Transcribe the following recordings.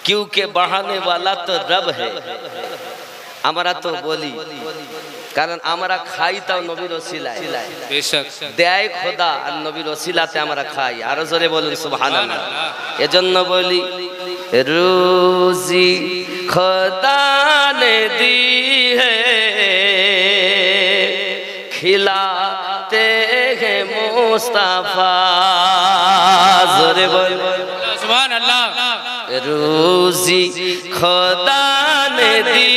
क्योंकि बढ़ाने वाला तो रब है। আমরা তো বলি কারণ আমরা খাই তাও নবীর ওসিলায়, বেশক দেয় খোদা আর নবীর ওসিলাতে আমরা খাই। আরো জোরে বলুন সুবহানাল্লাহ। এজন্য বলি রুজি খোদা ने दी है खिलाते हैं मुस्तफा। जोरे बोल सुबहानल्लाह। रोजी खुदा ने दी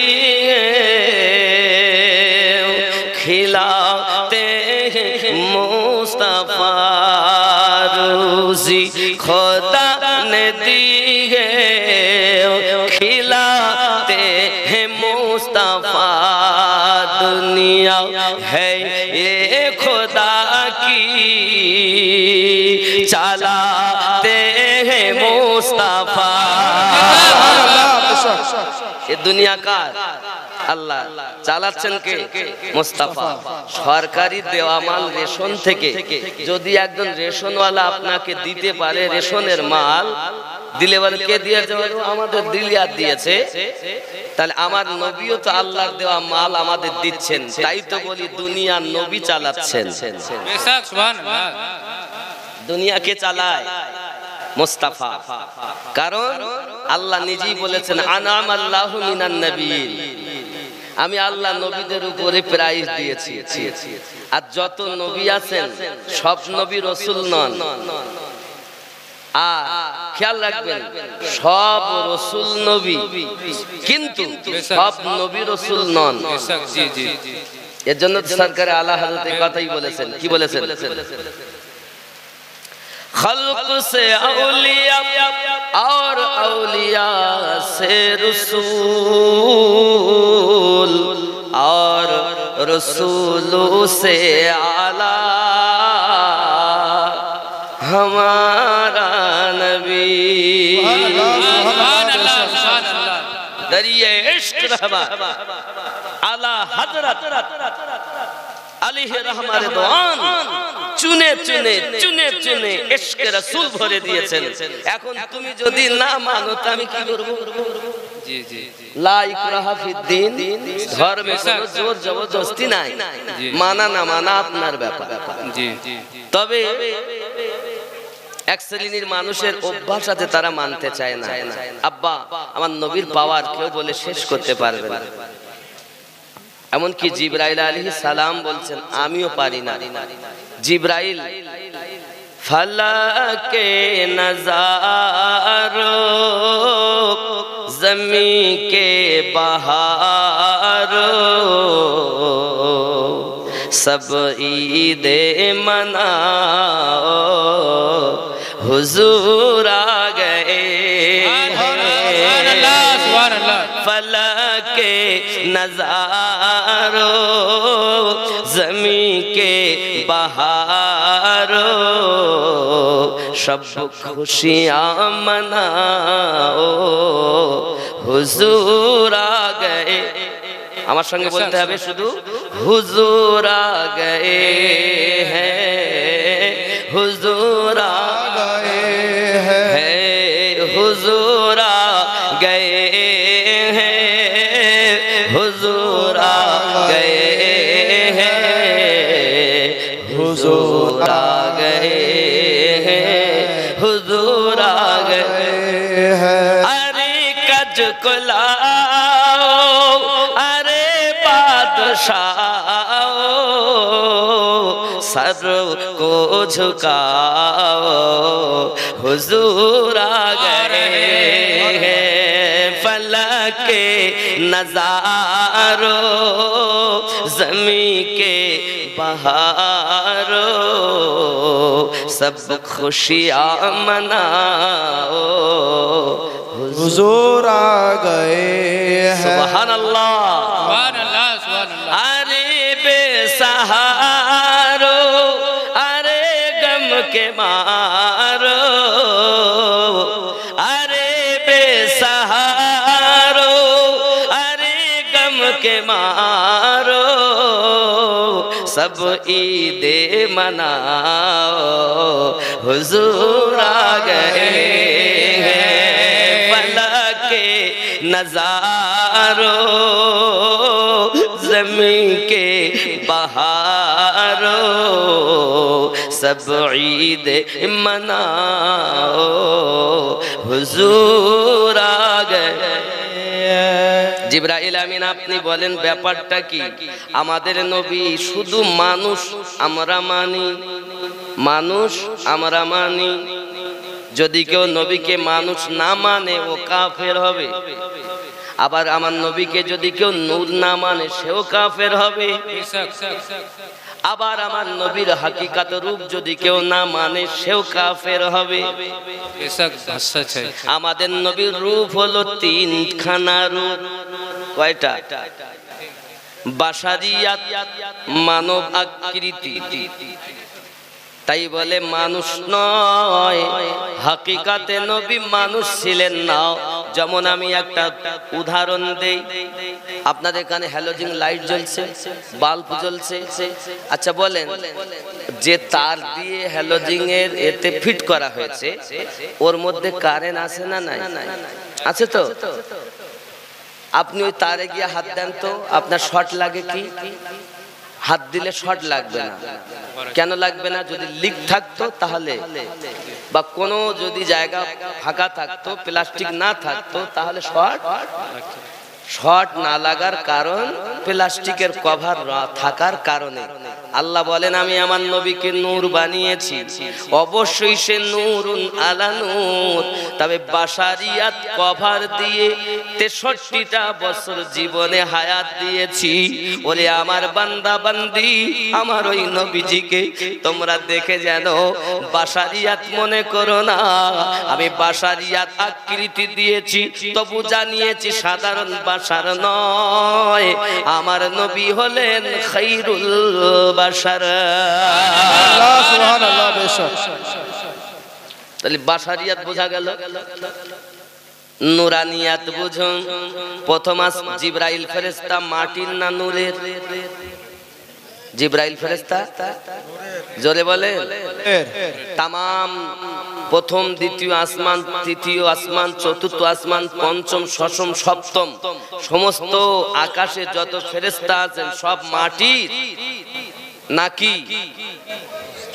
खिलाते हैं मुस्तफा। रोजी खुदा ने दी खिलाते हैं मुस्तफा। दुनिया है ये खुदा की चलाते हैं मुस्तफा। ये दुनिया का আল্লাহ চালাচ্ছেন কে? মুস্তাফা। সরকারি দেওয়া মাল রেশন থেকে যদি একজন রেশনওয়ালা আপনাকে দিতে পারে রেশনের মাল দিলে বলে কে দিয়েছে? আমাদের দিলিয়াত দিয়েছে। তাহলে আমার নবীও তো আল্লাহর দেওয়া মাল আমাদের দিচ্ছেন। তাই তো বলি দুনিয়া নবী চালাচ্ছেন। বেশক সুবহানাল্লাহ। দুনিয়া কে চালায়? মুস্তাফা। কারণ আল্লাহ নিজেই বলেছেন আনাম আল্লাহু মিনান নবিয়্যিন, আমি আল্লাহ নবীদের উপরে প্রাইজ দিয়েছি। আর যত নবী আছেন সব নবী রাসূল নন। আর খেয়াল রাখবেন সব রাসূল নবী কিন্তু সব নবী রাসূল নন। এর জন্য সরকার আলা হযরত এই কথাই বলেছেন। কি বলেছেন? खल्क से औलिया और औलिया से रसूल और रसूलों से आला हमारा नबी। दरिया इश्क रहमा आला हजरत আলিহে রহমা রিদওয়ান চুনে চুনে চুনে চুনে ইশকে রাসূল ভরে দিয়েছেন। এখন তুমি যদি না মানো তো আমি কি করব? জি জি লা ইকরাহা ফিদ্দিন, ধর্মে কোনো জোর জবরদস্তি নাই। মানা না মানা আপনার ব্যাপার। জি তবে এক শ্রেণীর মানুষের অভ্যাস আছে তারা মানতে চায় না। আব্বা আমার নবীর পাওয়ার কেউ বলে শেষ করতে পারবে না। এমনকি জিবরাইল আলাইহিস সালাম বলছেন আমিও পারি না। জিবরাইল ফলাকে নজারো জমি কে বাহারো সব ঈদে মনাও হুজুর আ গয়ে। फलके नजारो जमी के बहारो सब खुशियाँ मनाओ हुजूर आ गए। আমার সঙ্গে বলতে হবে শুধু হুজুর আ গয়ে হ্যাঁ, হুজুর আ গয়ে হ্যাঁ, হুজুর আ গয়ে हैं, हुजूर आ गए हैं, हुजूर आ गए हैं, हुजूर आ गए हैं। अरे कज को लाओ, अरे बादशाह सर को झुकाओ हुजूर आ गए हैं। फलके नजारो जमी के बहारो सब खुशियाँ मनाओ हुजूर आ गए हैं। सुभान अल्लाह सुभान अल्लाह सुभान अल्लाह। अरे बेसहारो अरे गम के मारो, अरे बेसहारो अरे गम के मारो सब ईदे मनाओ हुजूर आ गए हैं। फलक नजारों ज़मीं के बहारों सब ईद मनाओ हुजूर आ गए। জিবরাইল আমিন আপনি বলেন ব্যাপারটা কি? আমাদের নবী শুধু মানুষ আমরা মানি, মানুষ আমরা মানি। যদি কেউ নবীকে মানুষ না মানে ও কাফের হবে। আবার আমার নবীকে যদি কেউ নূর না মানে সেও কাফের হবে। আবার আমার নবীর হাকিকাত রূপ যদি কেউ না মানে সেও কাফের হবে। আমাদের নবীর রূপ হলো তিনখানা রূপ। কয়টা? বাশারিয়াত মানব আকৃতি, তাই বলে মানুষ নয়। হাকিকাতে নবী মানুষ ছিলেন না। যেমন আমি একটা উদাহরণ দেই, আপনাদের এখানে হ্যালোজিন লাইট জ্বলছে, বাল্ব জ্বলছে। আচ্ছা বলেন, যে তার দিয়ে হ্যালোজিনের এতে ফিট করা হয়েছে ওর মধ্যে কারেন্ট আছে না নাই? আছে তো। আপনি ওই তারে গিয়ে হাত দেন তো আপনার শর্ট লাগে কি? হাত দিলে শর্ট লাগবে না। কেন লাগবে না? যদি লিক থাকতো তাহলে, বা কোনো যদি জায়গা ফাঁকা থাকতো, প্লাস্টিক না থাকতো, তাহলে শর্ট না লাগার কারণ প্লাস্টিকের কভার থাকার কারণে। আল্লাহ বলেন আমি আমার নবীকে নূর বানিয়েছি, অবশ্যই সে নূরুন আলা নূর। তবে বাশারিয়াত কভার দিয়ে ৬৩টা বছর জীবনে হায়াত দিয়েছি। বলে আমার বান্দা বান্দি আমার ওই নবীজিকে তোমরা দেখে যেন বাশারিয়াত মনে করো না। আমি বাশারিয়াত আকৃতি দিয়েছি, তবু জানিয়েছি সাধারণ বাশার নয়। আমার নবী হলেন খায়রুল বাশার। আল্লাহ সুবহানাল্লাহ। তাহলে বাশারিয়াত বোঝা গেল। নুরানিয়াত বুঝুন। প্রথম জিবরাইল ফেরেশতা মাটির না নূরের? জিবরাইল ফেরেশতা জোরে বলে তামাম প্রথম দ্বিতীয় আসমান, তৃতীয় আসমান, চতুর্থ আসমান, পঞ্চম, ষষ্ঠ, সপ্তম সমস্ত আকাশে যত ফেরেশতা আছেন সব মাটির নাকি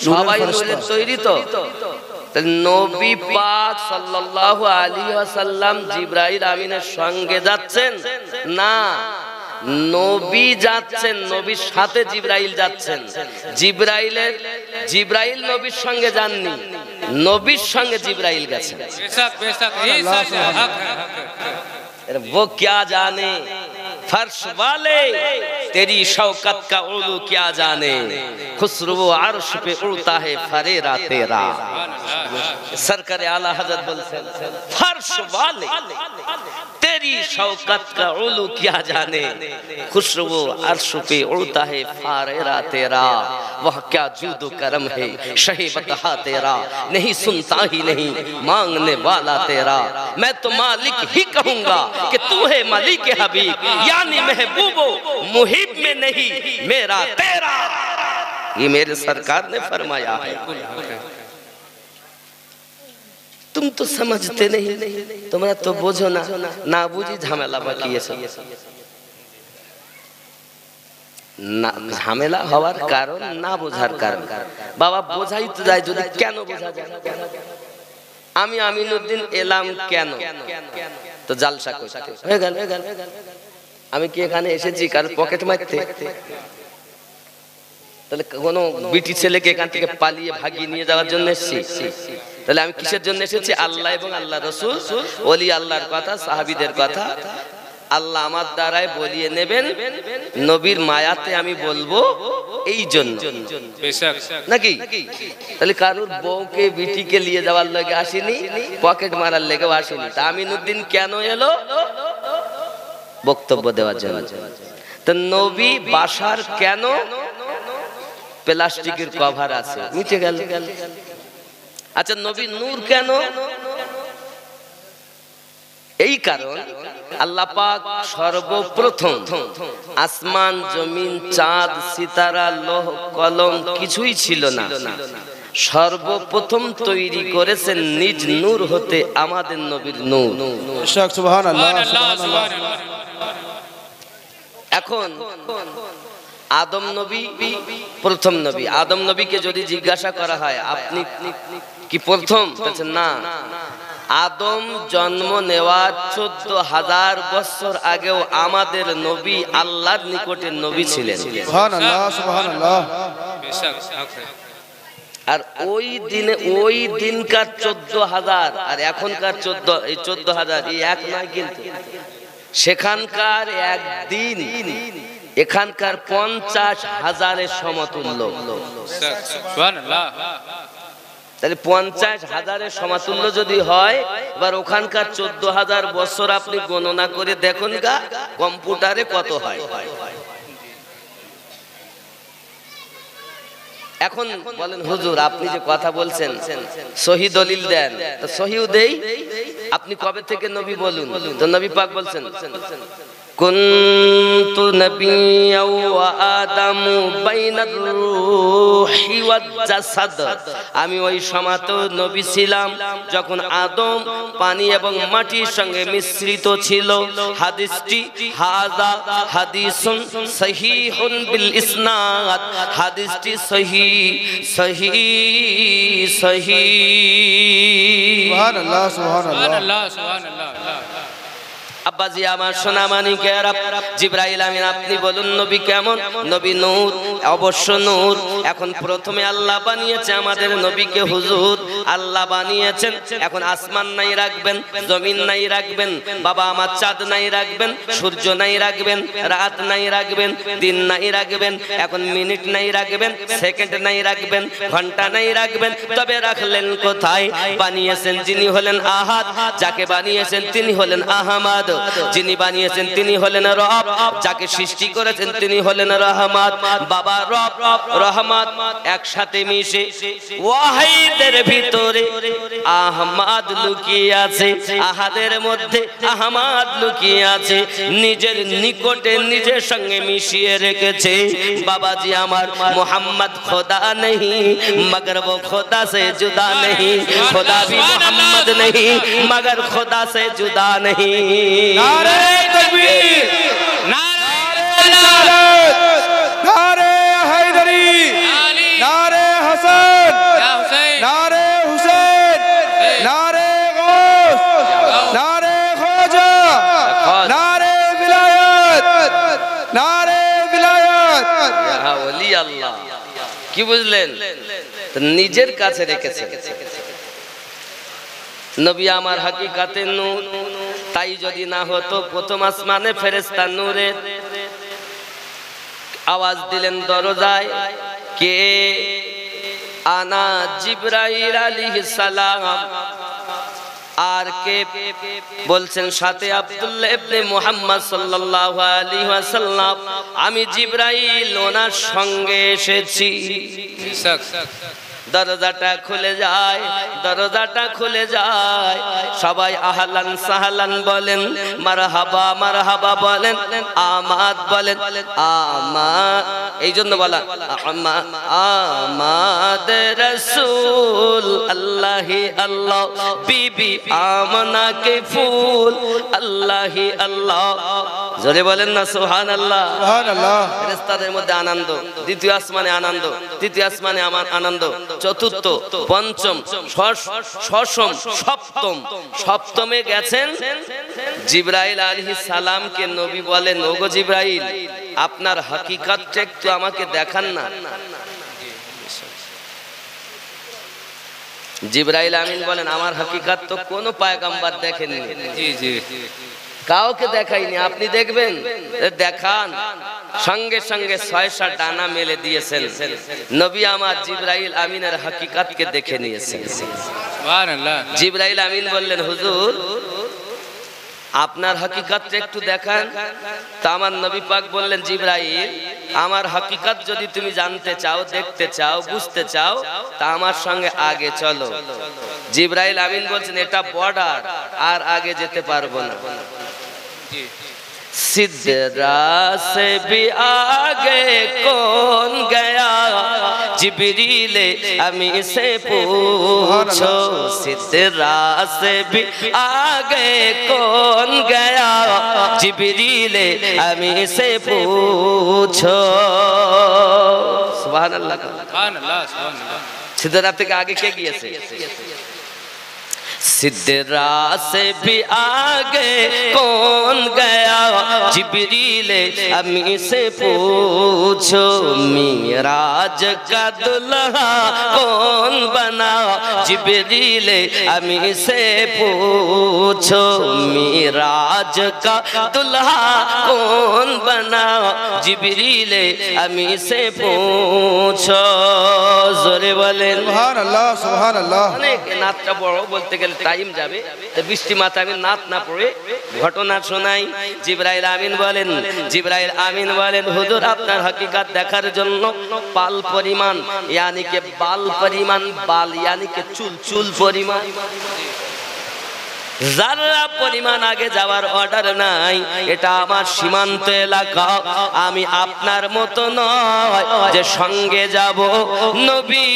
সবাই নূরের তৈরি? তো নবী পাক সাল্লাল্লাহু আলাইহি ওয়াসাল্লাম জিবরাইল আমিনের সঙ্গে যাচ্ছেন না, নবী যাচ্ছেন, নবীর সাথে জিবরাইল যাচ্ছেন। জিবরাইল নবীর সঙ্গে যাননি, নবীর সঙ্গে জিবরাইল গেছেন। वो क्या जाने फर्श वाले तेरी शौकत का उलू क्या जाने, खुसरो अर्श पे उड़ता है फरेरा तेरा। सरकार आला हजरत बोलছেন फर्श वाले तेरी शौकत का उलू क्या जाने, खुशबू अर्श पे उड़ता है फरेरा तेरा। वह क्या जूद करम है शहीबत हा तेरा, नहीं सुनता ही नहीं मांगने वाला तेरा। मैं तो मालिक ही कहूंगा कि तू है मालिक हबीब, यानी महबूबो मुहिब में नहीं मेरा तेरा। ये मेरे सरकार ने फरमाया है। तुम तो समझते नहीं, তোমরা তো বোঝো না, না বুঝি ঝামেলা বাকিয়েছো। না ঝামেলা হওয়ার কারণ না বোঝার কারণ। বাবা বোঝাই তো যায়, যদি কেন বোঝা যায়। আমি আমিনুদ্দিন এলাম কেন? তো জালসা করতে হয়ে গেল। আমি কি এখানে এসেছি কার পকেট মারতে? তাহলে কোনো বিটি ছেলেকে এখান থেকে পালিয়ে ভাগিয়ে নিয়ে যাওয়ার জন্য এসেছি? তাহলে আমি কিসের জন্য এসেছি? আল্লাহ এবং আল্লাহ রাসূল, ওলি আল্লাহর কথা, সাহাবীদের কথা আল্লাহ আমার দ্বারায় বলিয়ে নেবেন, নবীর মায়াতে আমি বলবো এই জন্য নাকি? তাহলে কারুর বউকে বিটিকে নিয়ে যাওয়ার লাগে আসেনি, পকেট মারার লেগেও আসেনি। তা আমিনুদ্দিন কেন এলো? বক্তব্য দেওয়ার জন্য। তো নবী বাশার কেন? প্লাস্টিকের কভার আছে, মিটে গেল। আচ্ছা নবী নূর কেন? এই কারণ আল্লাহ পাক সর্বপ্রথম আসমান, জমিন, চাঁদ, সিতারা, লৌহ কলম কিছুই ছিল না। সর্বপ্রথম তৈরি করেছেন নিজ নূর হতে আমাদের নবীর নূর। সুবহানাল্লাহ। এখন আদম নবী প্রথম নবী। আদম নবীকে যদি জিজ্ঞাসা করা হয় আপনি কি প্রথম, বলছেন না। আদম জন্ম নেওয়ার 14,000 বছর আগেও আমাদের নবী আল্লাহর নিকটের নবী ছিলেন। সুবহানাল্লাহ সুবহানাল্লাহ। আর ওই দিনে ওই দিনকার 14,000 আর এখনকার 14,000 এই এক নয় কিন্তু। সেখানকার একদিন এখানকার 50,000-এর সমতুল্য। সুবহানাল্লাহ। তাহলে 50,000-এর সমতুল্য যদি হয়, এবার ওখানকার 14,000 বছর আপনি গণনা করে দেখুন গা কম্পিউটারে কত হয়। এখন বলেন হুজুর আপনি যে কথা বলছেন সহি দলিল দেন, তো সহিও দেই। আপনি কবে থেকে নবী বলুন, তো নবী পাক বলছেন কুনতু নাবিয়্যা ওয়া আদামু বাইনার রূহি ওয়াজ জাসাদ। আমি ওই সময় তো নবী ছিলাম যখন আদম পানি এবং মাটির সঙ্গে মিশ্রিত ছিল। হাদিসটি হাযা হাদিসুন সহিহুন বিল ইসনাদ। হাদিসটি সহিহ সহিহ সহিহ। সুবহানাল্লাহ সুবহানাল্লাহ সুবহানাল্লাহ। আব্বাজি আমার সোনা মানিকেরা, জিবরাইল আমিন আপনি বলুন নবী কেমন? নবী নূর, অবশ্য নূর। এখন প্রথমে আল্লাহ বানিয়েছে আমাদের নবীকে হুজুর, আল্লাহ বানিয়েছেন। এখন আসমান নাই রাখবেন, জমিন নাই রাখবেন, বাবা আমার চাঁদ নাই রাখবেন, সূর্য নাই রাখবেন, রাত নাই রাখবেন, দিন নাই রাখবেন, এখন মিনিট নাই রাখবেন, সেকেন্ড নাই রাখবেন, ঘন্টা নাই রাখবেন। তবে রাখলেন কোথায়? বানিয়েছেন যিনি হলেন আহাদ, যাকে বানিয়েছেন তিনি হলেন আহমদ। যিনি বানিয়েছেন তিনি হলেন রব, যাকে সৃষ্টি করেছেন তিনি হলেন রহমত। বাবা রব রহমত একসাথে মিশে ওয়াহিদের ভিতরে আহমদ লুকিয়ে আছে, আহাদের মধ্যে আহমদ লুকিয়ে আছে। নিজের নিকটে নিজের সঙ্গে মিশিয়ে রেখেছে। বাবাজি আমার মোহাম্মদ খোদা नहीं मगर वो खुदा से जुदा नहीं, खुदा भी मोहम्मद नहीं मगर खुदा से जुदा नहीं। नारे तकबीर, नारे रिसालत, नारे हैदरी, नारे हसन, नारे हुसैन, नारे गौस, नारे ख्वाजा, नारे विलायत, नारे विलायत। ইয়া ওলি আল্লাহ। কি বুঝলেন? নিজের কাছে রেখেছে। নবী আমার হাকিকাতে নূর। তাই যদি না হতো প্রথম আসমানে ফেরেশতা নূরের আওয়াজ দিলেন দরজায়, কে? আনা জিবরাইল আলাইহিস সালাম। আর কে বলছেন? সাথে আব্দুল্লাহ ইবনে মুহাম্মদ সাল্লাল্লাহু আলাইহি ওয়াসাল্লাম। আমি জিবরাইল ওনার সঙ্গে এসেছি। দরজাটা খুলে যায়, দরজাটা খুলে যায়। সবাই আহলান সাহলান বলেন, মারহাবা মারহাবা বলেন, আমাদ বলেন, আমাদ। এই জন্য বলা আমাদ রাসূল আল্লাহি আল্লাহ, বিবি আমনা কে ফুল আল্লাহি আল্লাহ। জোরে বলেন না সুবহানাল্লাহ সুবহানাল্লাহ। ফেরেশতাদের মধ্যে আনন্দ, দ্বিতীয় আসমানে আনন্দ, তৃতীয় আসমানে আমার আনন্দ, চতুর্থ, পঞ্চম, ষষ্ঠ, সপ্তম। সপ্তমে গেছেন জিবরাইল আলাইহিস সালামকে নবী বলেন, ওগো জিবরাইল আপনার হাকিকাতটা একটু আমাকে দেখান না। জিবরাইল আমিন বলেন, আমার হাকিকাত তো কোনো পয়গম্বর দেখেননি, কাউকে দেখাইনি, আপনি দেখবেন? দেখান। সঙ্গে সঙ্গে 6টা ডানা মেলে দিয়েছেন। নবী আমার জিবরাইল আমিনের হাকিকাতকে দেখে নিয়েছেন। সুবহানাল্লাহ। জিবরাইল আমিন বললেন, হুজুর আপনার হাকিকাতটা একটু দেখান। তা আমার নবী পাক বললেন, জিবরাইল আমার হাকিকাত যদি তুমি জানতে চাও, দেখতে চাও, বুঝতে চাও, তা আমার সঙ্গে আগে চলো। জিবরাইল আমিন বলছেন, এটা বর্ডার, আর আগে যেতে পারবো না। सिदरा से भी आगे कौन गया जिब्रील अमी से पूछो सिदरा से भी आगे कौन गया जिब्रील अमी से पूछो सुभान अल्लाह सुभान अल्लाह सुभान अल्लाह सिदरा থেকে আগে কে গিয়েছে सिदरा से भी आगे कौन गया जिब्रील अमी से पूछो मिराज का दुल्हा कौन बना जिब्रील अमी से पूछो मिराज का दुल्हा कौन बना जिब्रील अमी से पूछो जोरे बोलें सुभान अल्लाह অনেক নাতটা বড় বলতে গেলে টাইম যাবে তো বৃষ্টি মাথায় আমি নাত না পড়ে ঘটনা শোনাই জিবরাইল আমিন বলেন হুজুর আপনার হাকিকাত দেখার জন্য পাল পরিমাণ यानी के बाल परिमाण बाल यानी के चुल परिमाण যারা পরিমাণ আগে যাওয়ার অর্ডার নাই এটা আমার সীমান্ত এলাকা আমি আপনার মতো নয় যে সঙ্গে যাব নবী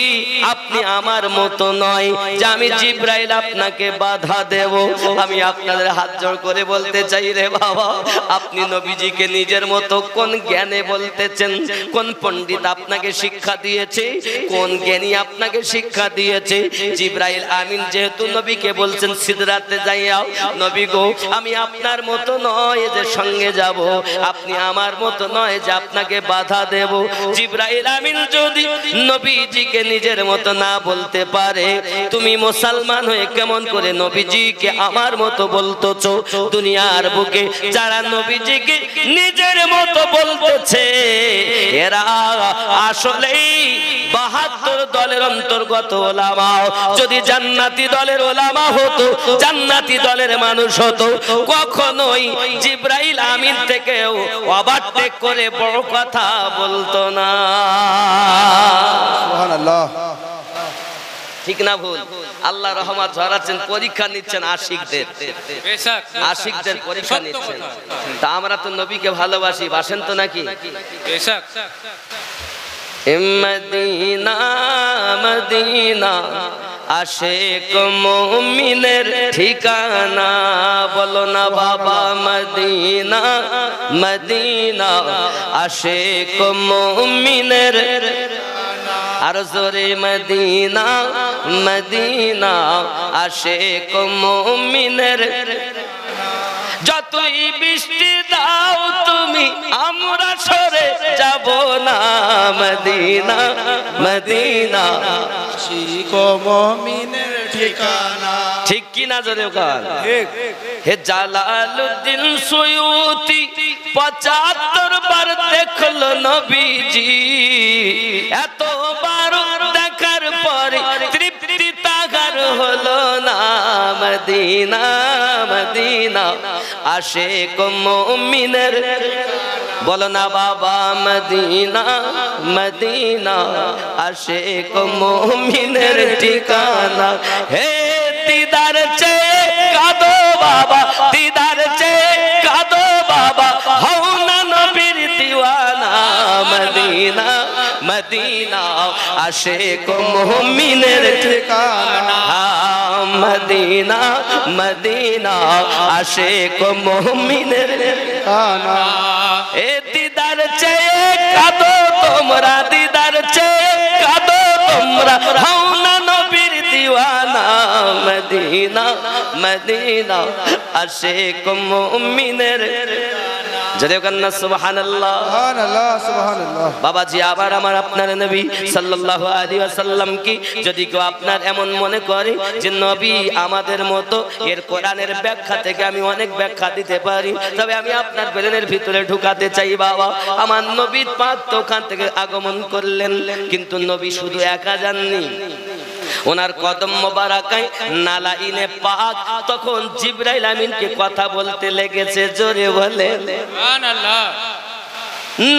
আপনি আমার মতো নয় যে আমি জিবরাইল আপনাকে বাধা দেব আমি আপনাদের হাত জোড় করে বলতে চাই রে বাবা আপনি নবীজিকে নিজের মতো কোন জ্ঞানে বলতেছেন কোন পণ্ডিত আপনাকে শিক্ষা দিয়েছে কোন জ্ঞানী আপনাকে শিক্ষা দিয়েছে জিবরাইল আমিন যেহেতু নবীকে বলছেন সিদরাতে যাইও নবী গো আমি আপনার মতো নয় যে সঙ্গে যাব আপনি আমার মতো নয় যে আপনাকে বাধা দেব জিবরাইল আমিন যদি নবীজিকে নিজের মতো না বলতে পারে তুমি মুসলমান হয়ে কেমন করে নবীজিকে আমার মতো বলতেছো দুনিয়ার বুকে যারা নবীজিকে নিজের মতো বলতেছে এরা আসলেই 72 দলের অন্তর্গত ওলামা যদি জান্নাতি দলের ওলামা হতো জান্নাতি দলের মানুষ হতো কখনোই জিবরাইল আমিন থেকেও ওভারটেক করে বড় কথা বলতো না সুবহানাল্লাহ ঠিক না ভুল আল্লাহ রহমত ঝরাচ্ছেন পরীক্ষা নিচ্ছেন আশিকদের বেশক আশিকদের পরীক্ষা নিচ্ছেন তা আমরা তো নবীকে ভালোবাসি বাসেন তো নাকি বেশক মদিনা মদিনা আশিক মুমিনের ঠিকানা বলো না বাবা মদিনা মদিনা আশিক মুমিনের আর জোরে মদিনা মদিনা আশিক মুমিনের যতই বৃষ্টি দাও তুমি আমরা সরে যাব না মদিনা মদিনা আশিক মুমিনের ঠিকানা ঠিক কি না জোরে গান হে জালালউদ্দিন সুয়ুতি 75 বার দেখলো নবীজি এতবার দেখার পরে তৃপ্তি তাগার হলো না মদিনা মদিনা আশিক মুমিনের বলো না বাবা মদিনা মদিনা আশিক মুমিনের ঠিকানা হে দিদার চেয়ে কাঁদো বাবা দিদার চেয়ে কাঁদো বাবা হও না নবীর দিওয়ানা মদিনা মদিনা আশিক মুমিনের ঠিকানা মদিনা মদিনা আশিক মুমিনের ঠিকানা এ দিদার চেয়ে কাঁদো তোমরা দিদার চেয়ে কাঁদো তোমরা হও না নবীর দিওয়ানা মদিনা মদিনা আশিক মুমিনের জয় কন্না সুবহানাল্লাহ সুবহানাল্লাহ বাবাজি আবার আমার আপনার নবী সাল্লাল্লাহু আলাইহি ওয়াসাল্লাম কি যদি কেউ আপনার এমন মনে করে যে নবী আমাদের মতো এর কোরআনের ব্যাখ্যা থেকে আমি অনেক ব্যাখ্যা দিতে পারি তবে আমি আপনার ব্রেনের ভিতরে ঢুকাতে চাই বাবা আমার নবী পাক তো ওখান থেকে আগমন করলেন কিন্তু নবী শুধু একা যাননি ওনার কদম মোবারকায় নালাইনে পাক তখন জিবরাইল আমিনকে কথা বলতে লেগেছে জোরে বলে সুবহানাল্লাহ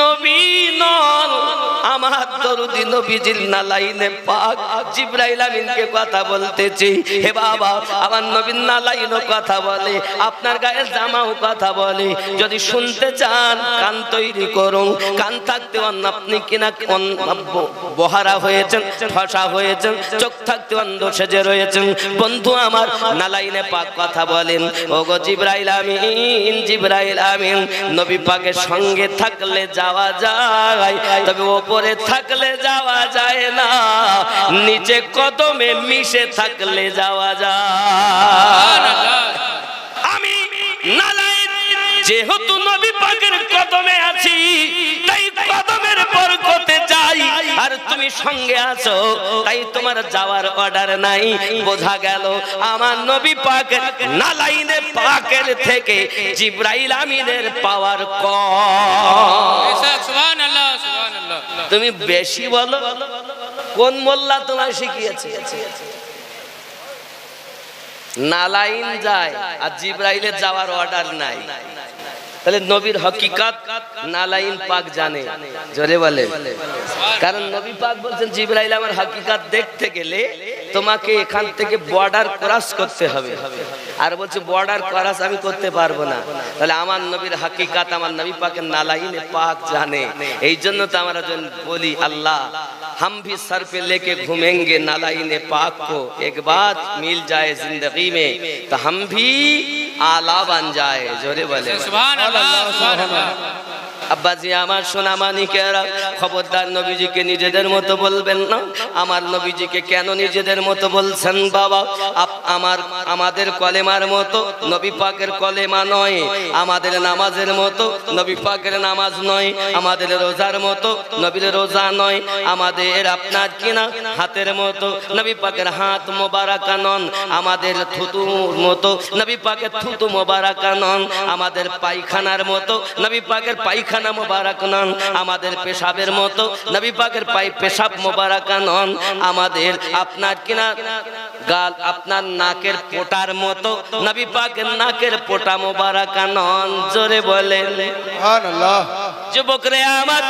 নবী নন আমার দরুদি নবীজির নালাইনে পাক জিবরাইল আমিনকে কথা বলতেছি, হে বাবা আমার নবীর নালাইনও কথা বলে, আপনার গায়ের জামাও কথা বলে। যদি শুনতে চান কান তৈরি করুন। কান থাকতে আপনি কিনা বহারা হয়েছেন, ফসা হয়েছেন, চোখ থাকতে অন্ধ সেজে রয়েছেন। বন্ধু আমার নালাইনে পাক কথা বলেন। ওগো জিবরাইল আমিন, জিবরাইল আমিন, নবী পাকের সঙ্গে থাকলে যাওয়া যায়, তবে ওপরে থাকলে যাওয়া যায় না, নিচে কদমে মিশে থাকলে যাওয়া যায়। আমি নালাইন যেহেতু নবী পাকের কদমে আছি, তাই কদমের বরকতে যাই। আর তুমি সঙ্গে আছো, তাই তোমার যাওয়ার অর্ডার নাই। বোঝা গেল আমার নবী পাকের নালাইনে পাকের থেকে জিবরাইল আমিনের পাওয়ার কম। সুবহানাল্লাহ, সুবহানাল্লাহ। তুমি বেশি বলো। কোন মোল্লা তোমায় শিখিয়েছে? নালাইন যায় আর জিবরাইলের যাওয়ার অর্ডার নাই। তাহলে নবীর হকিকত নালাইন পাক জানে। জোরে বলে। কারণ নবী পাক বলছেন জিবরাইল আমার হকিকত দেখতে গেলে তোমাকে এখান থেকে বর্ডার ক্রস করতে হবে। আর বলছে বর্ডার ক্রস আমি করতে পারবো না। তাহলে আমার নবীর হকিকত আমার নবী পাকের নালাইনে পাক জানে। এই জন্য তো আমরা বলি আল্লাহ हम भी सर पे लेके घूमेंगे नालाइने पाक को, एक बात मिल जाए जिंदगी में तो हम भी आला बन जाए। जोरे बोले সুবহানাল্লাহ, সুবহানাল্লাহ। আব্বাজি আমার সোনা মানিকেরা, খবরদার নবীজিকে নিজেদের মতো বলবেন না। আমার নবীজিকে কেন নিজেদের মতো বলছেন বাবা? আমাদের কলেমার মতো নবী পাকের কলেমা নয়, আমাদের নামাজের মতো নবী পাকের নামাজ নয়, আমাদের রোজার মতো নবীর রোজা নয়, আমাদের আপনার কিনা হাতের মতো নবী পাকের হাত মোবারকা নন, আমাদের থুতুর মতো নবী পাকের থুতু মোবারকা নন, আমাদের পায়খানার মতো নবী পাকের পায়খানা মোবারক নন, আমাদের পেশাবের মতো নবী পাকের পেশাব মোবারক নন, আমাদের আপনার কিনা গাল আপনার নাকের পোটার মতো নবী পাকের নাকের পোটা মোবারক নন। জোরে বলেন সুবহানাল্লাহ। যুবকরে আমার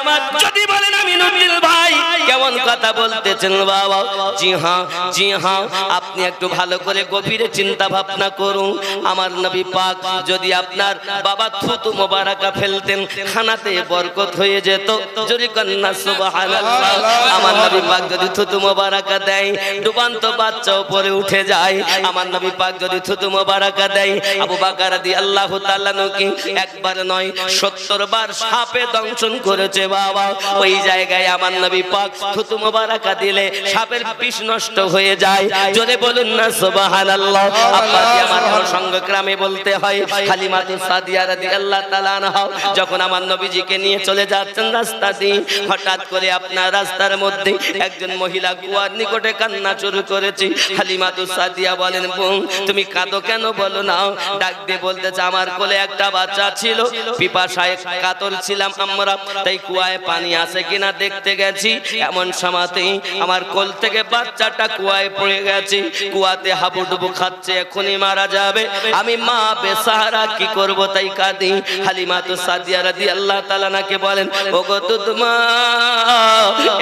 যদি বলেন আমি নুরুল ভাই কেমন কথা বলতেছেন বাবা? জি হ্যাঁ, জি হ্যাঁ, আপনি একটু ভালো করে গভীরে চিন্তা ভাবনা করুন। আমার নবী পাক যদি আপনার বাবা থুতু মোবারকা ফেলতেন, খানাতে বরকত হয়ে যেত। জোরে কন্না সুবহানাল্লাহ। আমার নবী পাক যদি থুতু মোবারকা দেয়, ডুবান্ত বাচ্চা উপরে উঠে যায়। আমার নবী পাক যদি থুতু মোবারকা দেয়, আবু বকর রাদিয়াল্লাহু তাআলা নকি একবার নয় 70 বার সাপে দংশন করেছে বাবা। ওই জায়গায় আমার নবী পাক থুতু মোবারকা দিলে সাপের বিষ নষ্ট হয়ে যায়। জোরে বলুন না সুবহানাল্লাহ। আব্বাজি আমার প্রসঙ্গক্রমে বলতে হয়, হালিমাতুস সাদিয়া রাদিয়াল্লাহু তাআলা আনহা যখন আমার নবীজিকে নিয়ে চলে যাচ্ছেন রাস্তা দিয়ে, হঠাৎ করে আপনার রাস্তার মধ্যে একজন মহিলা কুয়ার নিকটে কান্না শুরু করেছে। হালিমাতুস সাদিয়া বলেন, বোন তুমি কাঁদো কেন বলো না? ডাক দিয়ে বলতেছে, আমার কোলে একটা বাচ্চা ছিল, পিপাসায় কাতর ছিলাম আমরা, তাই কুয়ায় পানি আছে কিনা দেখতে গেছি। এমন সময়তেই আমার কোল থেকে বাচ্চাটা কুয়ায় পড়ে গেছে, কুয়াতে হাবুডুবু খাচ্ছে, এখনই মারা যাবে। আমি মা বেসাহারা কি করব, তাই কাঁদি। হালিমাতুস সাদিয়া রাদিয়াল্লাহু তাআলা নাকে বলেন, ওগো তুতমা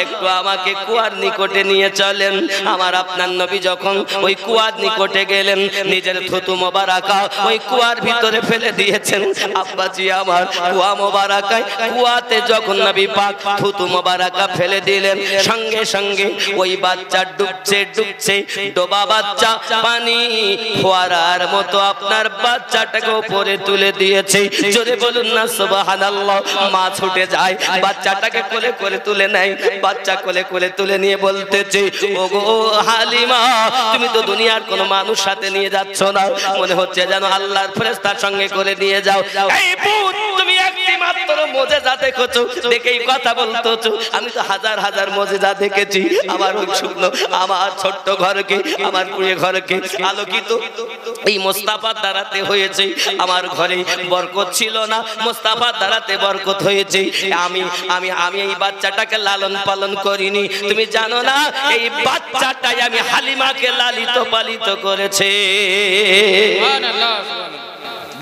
একটু আমাকে কুয়ার নিকটে নিয়ে চলেন। আমার আপনার নবী যখন ওই কুয়ার নিকটে গেলেন, নিজের থুতু মোবারকা ওই কুয়ার ভিতরে ফেলে দিয়েছেন। আব্বাজি আমার কুয়া মোবারকায় কুয়াতে যখন নবী পাক থুতু মোবারকা ফেলে দিলেন, সঙ্গে সঙ্গে ওই বাচ্চা ডুবছে ডুবছে, ডোবা বাচ্চা পানি ফোয়ারার মতো আপনার বাচ্চাটাকে উপরে তুলে দিয়েছে। জোরে বলুন না সুবহানাল্লাহ। মা ছুটে যায়, বাচ্চাটাকে কোলে করে তুলে নেয়। বাচ্চা কোলে করে তুলে নিয়ে বলতেছে, ওগো হালিমা তুমি তো দুনিয়ার কোনো মানুষ সাথে নিয়ে যাচ্ছ না, মনে হচ্ছে যেন আল্লাহর ফেরেশতার সঙ্গে করে নিয়ে যাও। এই পুত তুমি একটি মাত্র মুজিজা দেখেছো, দেখেই কথা বলতেছো। আমি তো হাজার হাজার মুজিজা দেখেছি। আমার ওই শুকনো আমার ছোট্ট ঘরকে, আমার কুড়ে ঘরকে আলোকিত এই মুস্তাফার দ্বারাতে হয়েছে। আমার ঘরে বরকত ছিল না, মুস্তাফার দ্বারাতে বরকত হয়েছে। আমি আমি আমি এই বাচ্চাটাকে লালন পালন করিনি, তুমি জানো না এই বাচ্চাটাই আমি হালিমাকে লালিত পালিত করেছে। সুবহানাল্লাহ, সুবহানাল্লাহ।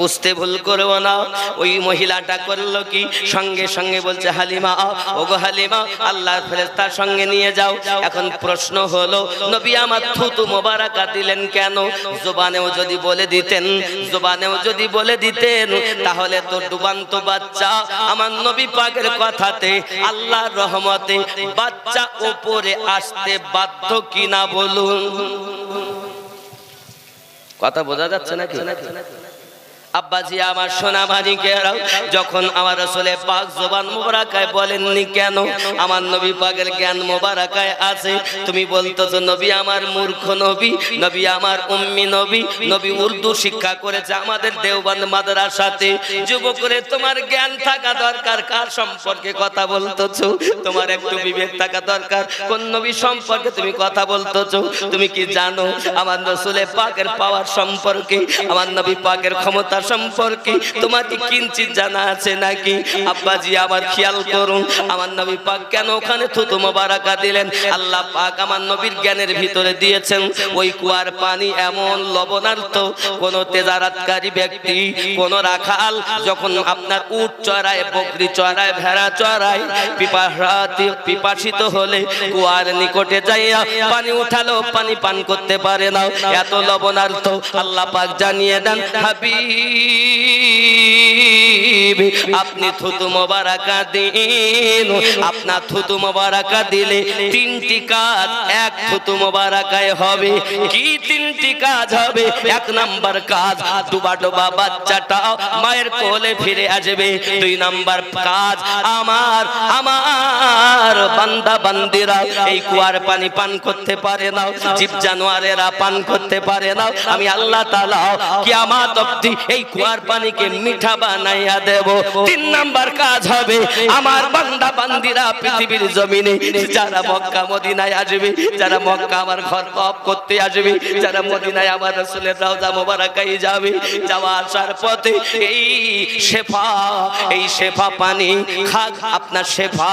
বুঝতে ভুল করবো না। ওই মহিলাটা করলো কি, সঙ্গে সঙ্গে বলছে হালিমা, ওগো হালিমা, আল্লাহর ফেরেশতার সঙ্গে নিয়ে যাও। এখন প্রশ্ন হলো, নবী আমার থুতু মোবারকা দিলেন কেন? জবানেও যদি বলে দিতেন, জবানেও যদি বলে দিতেন, তাহলে তো ডুবান্ত বাচ্চা আমার নবী পাকের কথাতে আল্লাহর রহমতে বাচ্চা উপরে আসতে বাধ্য কিনা বলুন। কথা বোঝা যাচ্ছে নাকি? আব্বাজি আমার সোনা মানিকেরা, যখন আমার রাসূলে পাক জবান মোবারকায় বলেননি কেন? আমার নবী পাকের জ্ঞান মোবারকায় আছে। তুমি বলতেছো নবী আমার মূর্খ নবী, নবী আমার উম্মি নবী, নবী উর্দু শিক্ষা করেছে আমাদের দেওবন্দ মাদ্রাসাতে। যুবকরে তোমার জ্ঞান থাকা দরকার, কার সম্পর্কে কথা বলতেছো? তোমার একটু বিবেক থাকা দরকার, কোন নবী সম্পর্কে তুমি কথা বলতেছো? তুমি কি জানো আমার রাসূলে পাকের পাওয়ার সম্পর্কে, আমার নবী পাকের ক্ষমতা সম্পর্কে তোমার কি কিঞ্চিত জানা আছে নাকি? আব্বাজি আমার খেয়াল করুন, আমার নবী পাক কেন ওখানে থুতু মোবারকা দিলেন? আল্লাহ পাক আমার নবীর জ্ঞানের ভিতরে দিয়েছেন ওই কুয়ার পানি এমন লবণাক্ত, কোন তেজারাতকারী ব্যক্তি, কোন রাখাল যখন আপনার উট চড়ায়, বকরি চড়ায়, ভেড়া চড়ায়, পিপাসিত হলে কুয়ার নিকটে যাইয়া পানি উঠালো পানি পান করতে পারে না, এত লবণাক্ত। আল্লাহ পাক জানিয়ে দেন, হাবিব আপনি থুতু মোবারকা দিন। আপনার থুতু মোবারকা দিলে তিনটি কাজ এক থুতু মোবারকায় হবে। কি তিনটি কাজ হবে? এক নাম্বার কাজ, ডুবা ডুবা বাচ্চাটা মায়ের কোলে ফিরে আসবে। দুই নাম্বার কাজ, আমার বান্দা বান্দিরা এই কুয়ার পানি পান করতে পারে না, জীব জানোয়ারেরা পান করতে পারে না, আমি আল্লাহ তাআলা কিয়ামত অবধি এই কুয়ার পানিকে মিঠা বানাইয়া দেব। তিন নাম্বার কাজ হবে, আমার বান্দা বান্দিরা পৃথিবীর জমিনে যারা মক্কা মদিনায় আসবে, যারা মক্কা আমার ঘর তওয়াফ করতে আসবে, যারা মদিনায় আমার রাসূলের রওজা মোবারকায় যাবে, যাওয়া আসার পথে এই শেফা পানি খাক। আপনার শেফা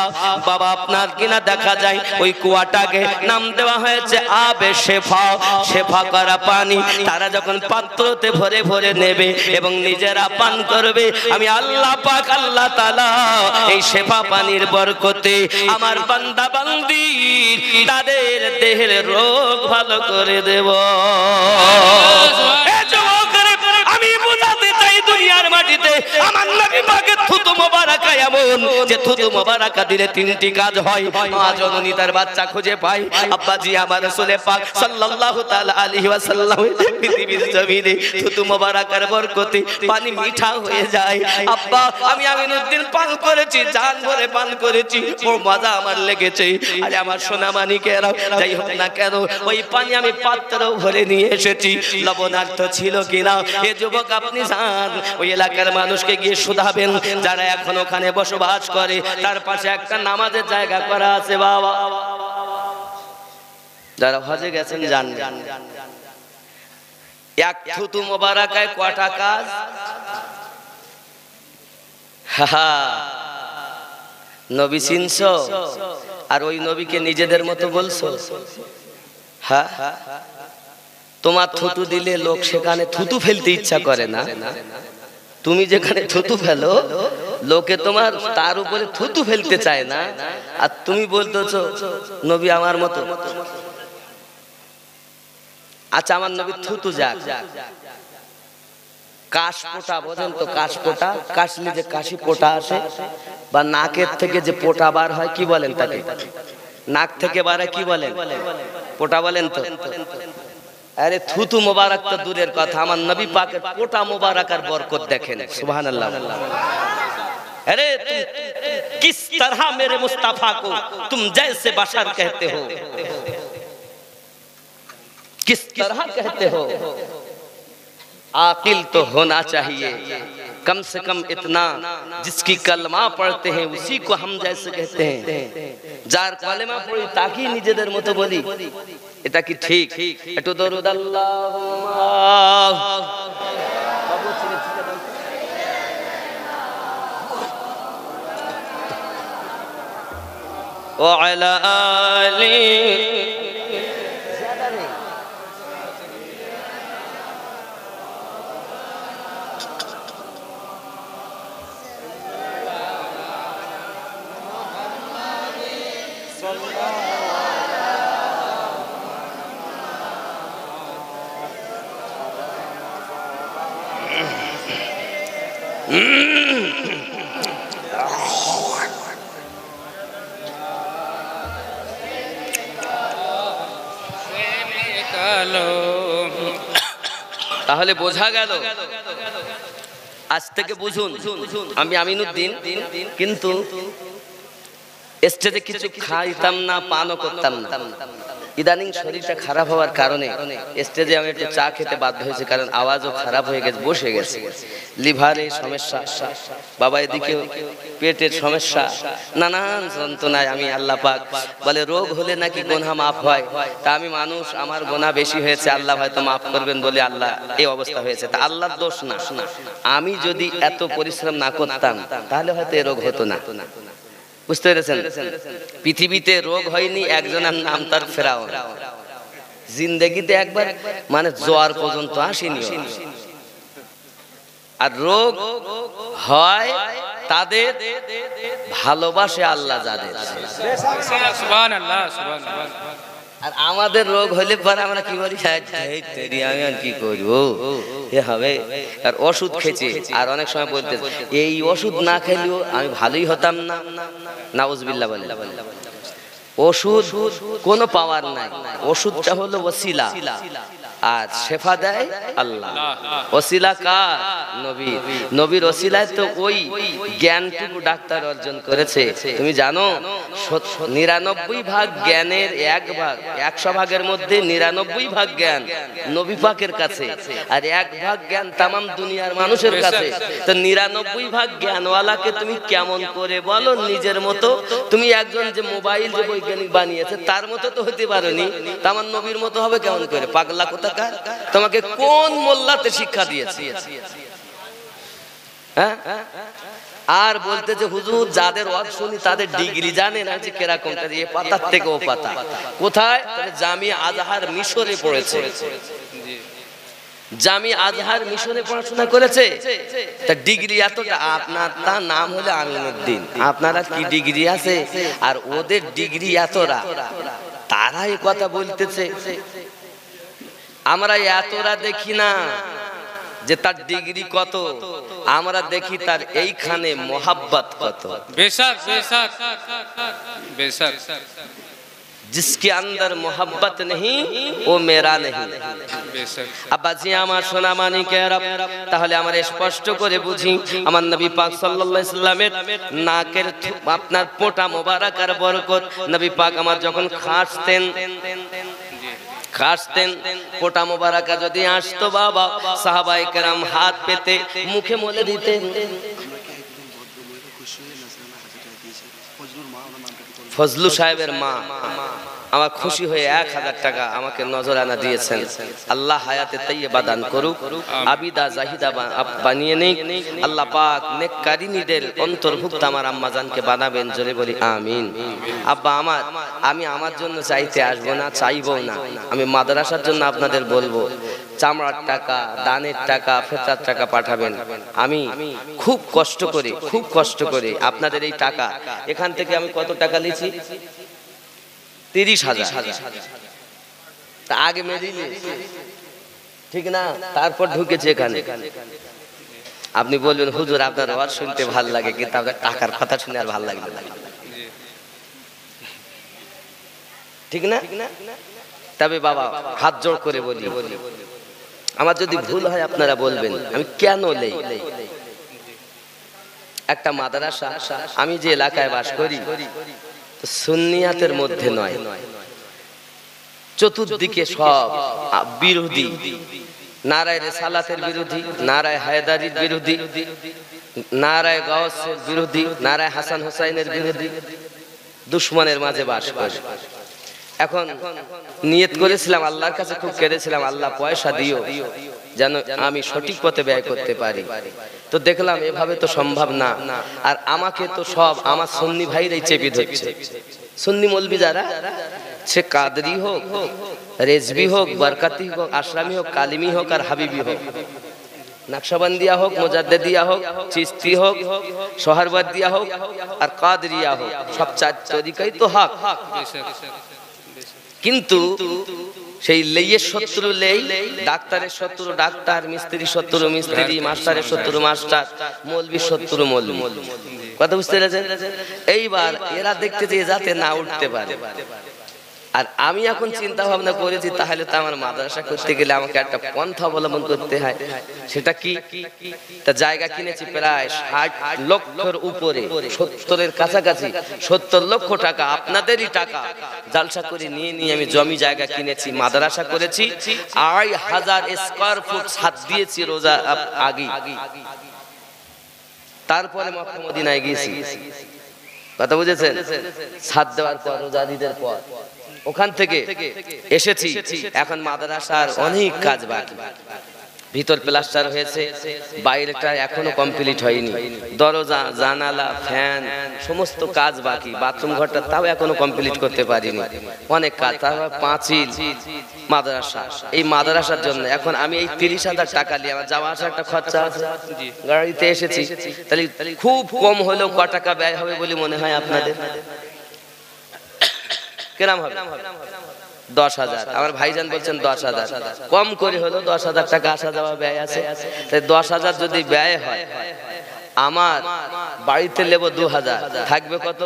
বাবা, আপনার কিনা দেখা যায় ওই কুয়াটাকে নাম দেওয়া হয়েছে আবে শেফা, শেফা করা পানি। তারা যখন পাত্রতে ভরে ভরে নেবে এবং নিজেরা পান করবে, আমি আল্লাহ পাক আল্লাহ তাআলা এই শেফা পানির বরকতে আমার বান্দা বান্দি তাদের দেহের রোগ ভালো করে দেব। আমি বুঝাতে চাই দুনিয়ার মাটিতে আমার নবী পাকের থুতু মোবারকা এমন যে থুতু মোবারকা দিলে তিনটি কাজ হয়। মা জননী তার বাচ্চা খুঁজে পায়। আব্বাজি আমার রাসূল পাক সাল্লাল্লাহু তাআলা আলাইহি ওয়াসাল্লাম পৃথিবীর জমিনে থুতু মোবারকার বরকতে পানি মিঠা হয়ে যায়। আব্বা আমি আমিনুদ্দিন পান করেছি, জান ভরে পান করেছি, ও মজা আমার লেগেছে। আরে আমার সোনা মানিকেরা, যাই হোক না কেন ওই পানি আমি পাত্র ভরে নিয়ে এসেছি, লবণাক্ত ছিল কিনা এ যুবক আপনি যান ওই এলাকার মানুষকে গিয়ে শুধাবেন যারা এখন ওখানে বসবাস করে। তার পাশে একটা নামাজের জায়গা করা আছে বাবা, যারা হজে গেছেন জানেন এক থুতু মোবারকায় কয়টা কাজ। নবী চিনছো আর ওই নবীকে নিজেদের মতো বলছো? হ্যাঁ, তোমার থুতু দিলে লোক সেখানে থুতু ফেলতে ইচ্ছা করে না, তুমি যেখানে থুতু ফেলো লোকে তোমার তার উপরে থুতু ফেলতে চায় না, আর তুমি বলতেছো নবী আমার মতো। আচ্ছা আমার নবী থুতু যাক, কাশ পোটা বোঝেন তো? কাশ পোটা, কাশলে যে কাশি পোটা আসে বা নাকের থেকে যে পোটা বার হয় কি বলেন তাকে? নাক থেকে বারে কি বলেন? পোটা বলেন তো? আরে থুতু মোবারক তো দূরের কথা, আমার নবী পাকের পোটা মোবারকার বরকত দেখেন। সুবহানাল্লাহ। अरे किस तरह मेरे मुस्तफा को तुम जैसे बशर कहते हो, किस तरह कहते हो? आकिल तो होना चाहिए कम से कम इतना, जिसकी कलमा पढ़ते हैं उसी को हम जैसे कहते हैं। যার কলেমা পড়ি তাকে নিজেদের মতো বলি, এটা কি ঠিক? একটু দরুদ আল্লাহুম্মা বাবু ছেড়ে ছেড়ে দাও। ওয়া আলা আলি ज्यादा नहीं। কালো তাহলে বোঝা গেল, আজ থেকে বুঝুন, আমি আমিনুদ্দিন, কিন্তু স্টেজে কিছু খাইতাম না, পানও করতাম না। ইদানিং শরীরটা খারাপ হওয়ার কারণে স্টেজে আমি একটু চা খেতে বাধ্য হয়েছি, কারণ আওয়াজও খারাপ হয়ে গেছে, বসে গেছে। লিভারের সমস্যা, বাবা এদিকে পেটের সমস্যা, নানান যন্ত্রণায় আমি, আল্লাহ পাক বলে রোগ হলে নাকি গুনাহ মাফ হয়। তা আমি মানুষ, আমার গুনাহ বেশি হয়েছে, আল্লাহ হয়তো মাফ করবেন বলে আল্লাহ এই অবস্থা হয়েছে। তা আল্লাহর দোষ না। আমি যদি এত পরিশ্রম না করতাম তাহলে হয়তো এই রোগ হতো না। বুঝতে পেরেছেন? পৃথিবীতে রোগ হয়নি একজনের নাম তার ফেরাউন, জিন্দেগিতে একবার মানে জ্বর পর্যন্ত আসেনি। আর রোগ হয় তাদের ভালোবাসে আল্লাহ যাদের। সুবহানাল্লাহ সুবহানাল্লাহ। আর আমাদের রোগ হলে পরে আমরা কি বলি, আমি আর কি করবো, এ হবে। আর ওষুধ খেয়েছি, আর অনেক সময় বলতে এই ওষুধ না খেলেও আমি ভালোই হতাম না, নাউজুবিল্লাহ বলে। ওষুধ কোনো পাওয়ার নাই, ওষুধটা হলো ওসিলা, আর শেফা দেয় আল্লাহ। ওসিলা কার? নবী। নবীর ওসিলায় তো ওই জ্ঞানটুকু ডাক্তার অর্জন করেছে। তুমি জানো 99 ভাগ জ্ঞানের 1 ভাগ, 100 ভাগের মধ্যে 99 ভাগ জ্ঞান নবী পাকের কাছে, আর 1 ভাগ জ্ঞান তামাম দুনিয়ার মানুষের কাছে। তো 99 ভাগ জ্ঞানওয়ালাকে তুমি কেমন করে বলো নিজের মতো? তুমি একজন যে মোবাইল যে বৈজ্ঞানিক বানিয়েছে তার মতো তো হতে পারোনি, তা আমার নবীর মতো হবে কেমন করে? পাগলা কোথাকার! তোমাকে কোন মোল্লাতে শিক্ষা দিয়েছে? হ্যাঁ? আর বলতে যে হুজুর যাদের ওয়াজ শুনি তাদের ডিগ্রি জানে না যে কিরকম, এ পাতার থেকে ও পাতা। কোথায়? জামিয়া আজহার মিশরে পড়েছে, জামিয়া আজহার মিশনে পড়াশোনা করেছে, তার ডিগ্রি এতটা। আপনার তার নাম হলো আমিনুদ্দিন, আপনারা কি ডিগ্রি আছে? আর ওদের ডিগ্রি এতটা, তারা এই কথা বলতেছে। আমরা এতটা দেখি না যে তার ডিগ্রি কত, আমরা দেখি তার এইখানে মোহাব্বত কত। বেশক বেশক বেশক। जिसके अंदर मोहब्बत नहीं वो मेरा नहीं। আব্বাজি আমার সোনা মানিকেরা, তাহলে আমরা স্পষ্ট করে বুঝি আমার নবী পাক সাল্লাল্লাহু আলাইহি সাল্লামের নাকের আপনার পোটা মোবারকার বরকত। নবী পাক আমার যখন খাসতেন পোটা মোবারকা যদি আসতো বাবা, সাহাবায়ে কেরাম হাত পেতে মুখে মলে দিতেন। ফজলু সাহেবের মা আমার খুশি হয়ে 1000 টাকা আমাকে নজরানা দিয়েছেন। আল্লাহ হায়াতে তাইয়্যিবা দান করুক, আবিদা জাহিদা বানিয়ে নেই। আল্লাহ পাক নেককারিনীদের অন্তর্ভুক্ত আমার আম্মা জানকে বানাবেন, জোরে বলি আমিন। আব্বা আমি আমার জন্য চাইতে আসবো না, চাইবো না। আমি মাদ্রাসার জন্য আপনাদের বলবো চামড়ার টাকা, দানের টাকা, ফেতার টাকা পাঠাবেন। আমি খুব কষ্ট করে আপনাদের এই টাকা, এখান থেকে আমি কত টাকা লিখি? 30,000। তা আগে মেরিয়ে ঠিক না, তারপর ঢুকেছে এখানে। আপনি বলবেন হুজুর আপনার ওয়াজ শুনতে ভালো লাগে, কিন্তু আপনার টাকার কথা শুনে আর ভালো লাগবে না, ঠিক না? তবে বাবা হাত জোড় করে বলি, আমার যদি ভুল হয় আপনারা বলবেন আমি কেন নেই। একটা মাদ্রাসা, আমি যে এলাকায় বাস করি সুন্নিয়াতের মধ্যে নয়, চতুর্দিকে সব বিরোধী। নারায়ে রিসালাতের বিরোধী, নারায়ে হায়দারির বিরোধী, নারায়ে গাউসের বিরোধী, নারায়ে হাসান হুসাইনের বিরোধী, দুশমনের মাঝে বাস করে। এখন নিয়ত করেছিলাম, আল্লাহর কাছে খুব কেঁদেছিলাম, আল্লাহ পয়সা দিও যেন আমি সঠিক পথে ব্যয় করতে পারি। তো দেখলাম এভাবে তো সম্ভব না। আর আমাকে তো সব আমার সুন্নি ভাইরাই চেপে ধরছে। সুন্নি মৌলবি যারা, সে কাদরি হোক, রেজবি হোক, বরকাতি হোক, আশরামি হোক, কালিমি হোক আর হাবিবি হোক, নকশবন্দিয়া হোক, মুজাদ্দিদিয়া হোক, চিশতি হোক, সোহরওয়ার্দিয়া হোক আর কাদরিয়া হোক, সব চার তরিকাই তো হক। কিন্তু সেই লেইয়ের শত্রু লেই, ডাক্তারের শত্রু ডাক্তার, মিস্ত্রির শত্রু মিস্ত্রি, মাস্টারের শত্রু মাস্টার, মৌলবীর শত্রু মৌলবী। কথা বুঝতে পেরেছেন? এইবার এরা দেখতে যে যাতে না উঠতে পারে। আর আমি এখন চিন্তা ভাবনা করেছি, তাহলে তো আমার মাদ্রাসা করতে গেলে আমাকে একটা পন্থা অবলম্বন করতে হয়। সেটা কি? তা জায়গা কিনেছি প্রায় 60 লক্ষের উপরে, 70-এর কাছাকাছি, 70 লক্ষ টাকা আপনাদেরই টাকা জালসা করে নিয়ে আমি জমি জায়গা কিনেছি, মাদ্রাসা করেছি, 2,500 স্কয়ার ফুট ছাদ দিয়েছি রোজা আগে। তারপরে মক্কা মদিনায় গেছি। কথা বুঝেছেন? ছাদ দেওয়ার পর, রোজা ঈদের পর ওখান থেকে এসেছি। এখন মাদ্রাসার অনেক কাজ বাকি। ভিতর প্লাস্টার হয়েছে, বাইরেটা এখনো কমপ্লিট হয়নি, দরজা জানালা ফ্যান সমস্ত কাজ বাকি, বাথরুম ঘরটা তাও এখনো কমপ্লিট করতে পারিনি, অনেক কাজ। তারপর পাঁচিল মাদ্রাসা। এই মাদ্রাসার জন্য এখন আমি এই 30,000 টাকা নিয়ে আমার যাওয়া আসা একটা খরচা আছে, গাড়িতে এসেছি। তাহলে খুব কম হলেও ক টাকা ব্যয় হবে বলে মনে হয় আপনাদের? কেরাম হবে 10,000। আমার ভাইজান বলছেন 10,000, কম করে হলো 10,000 টাকা আসা যাওয়া ব্যয় আছে। তাই 10,000 যদি ব্যয় হয়, আমার বাড়িতে নেব 2,000, থাকবে কত?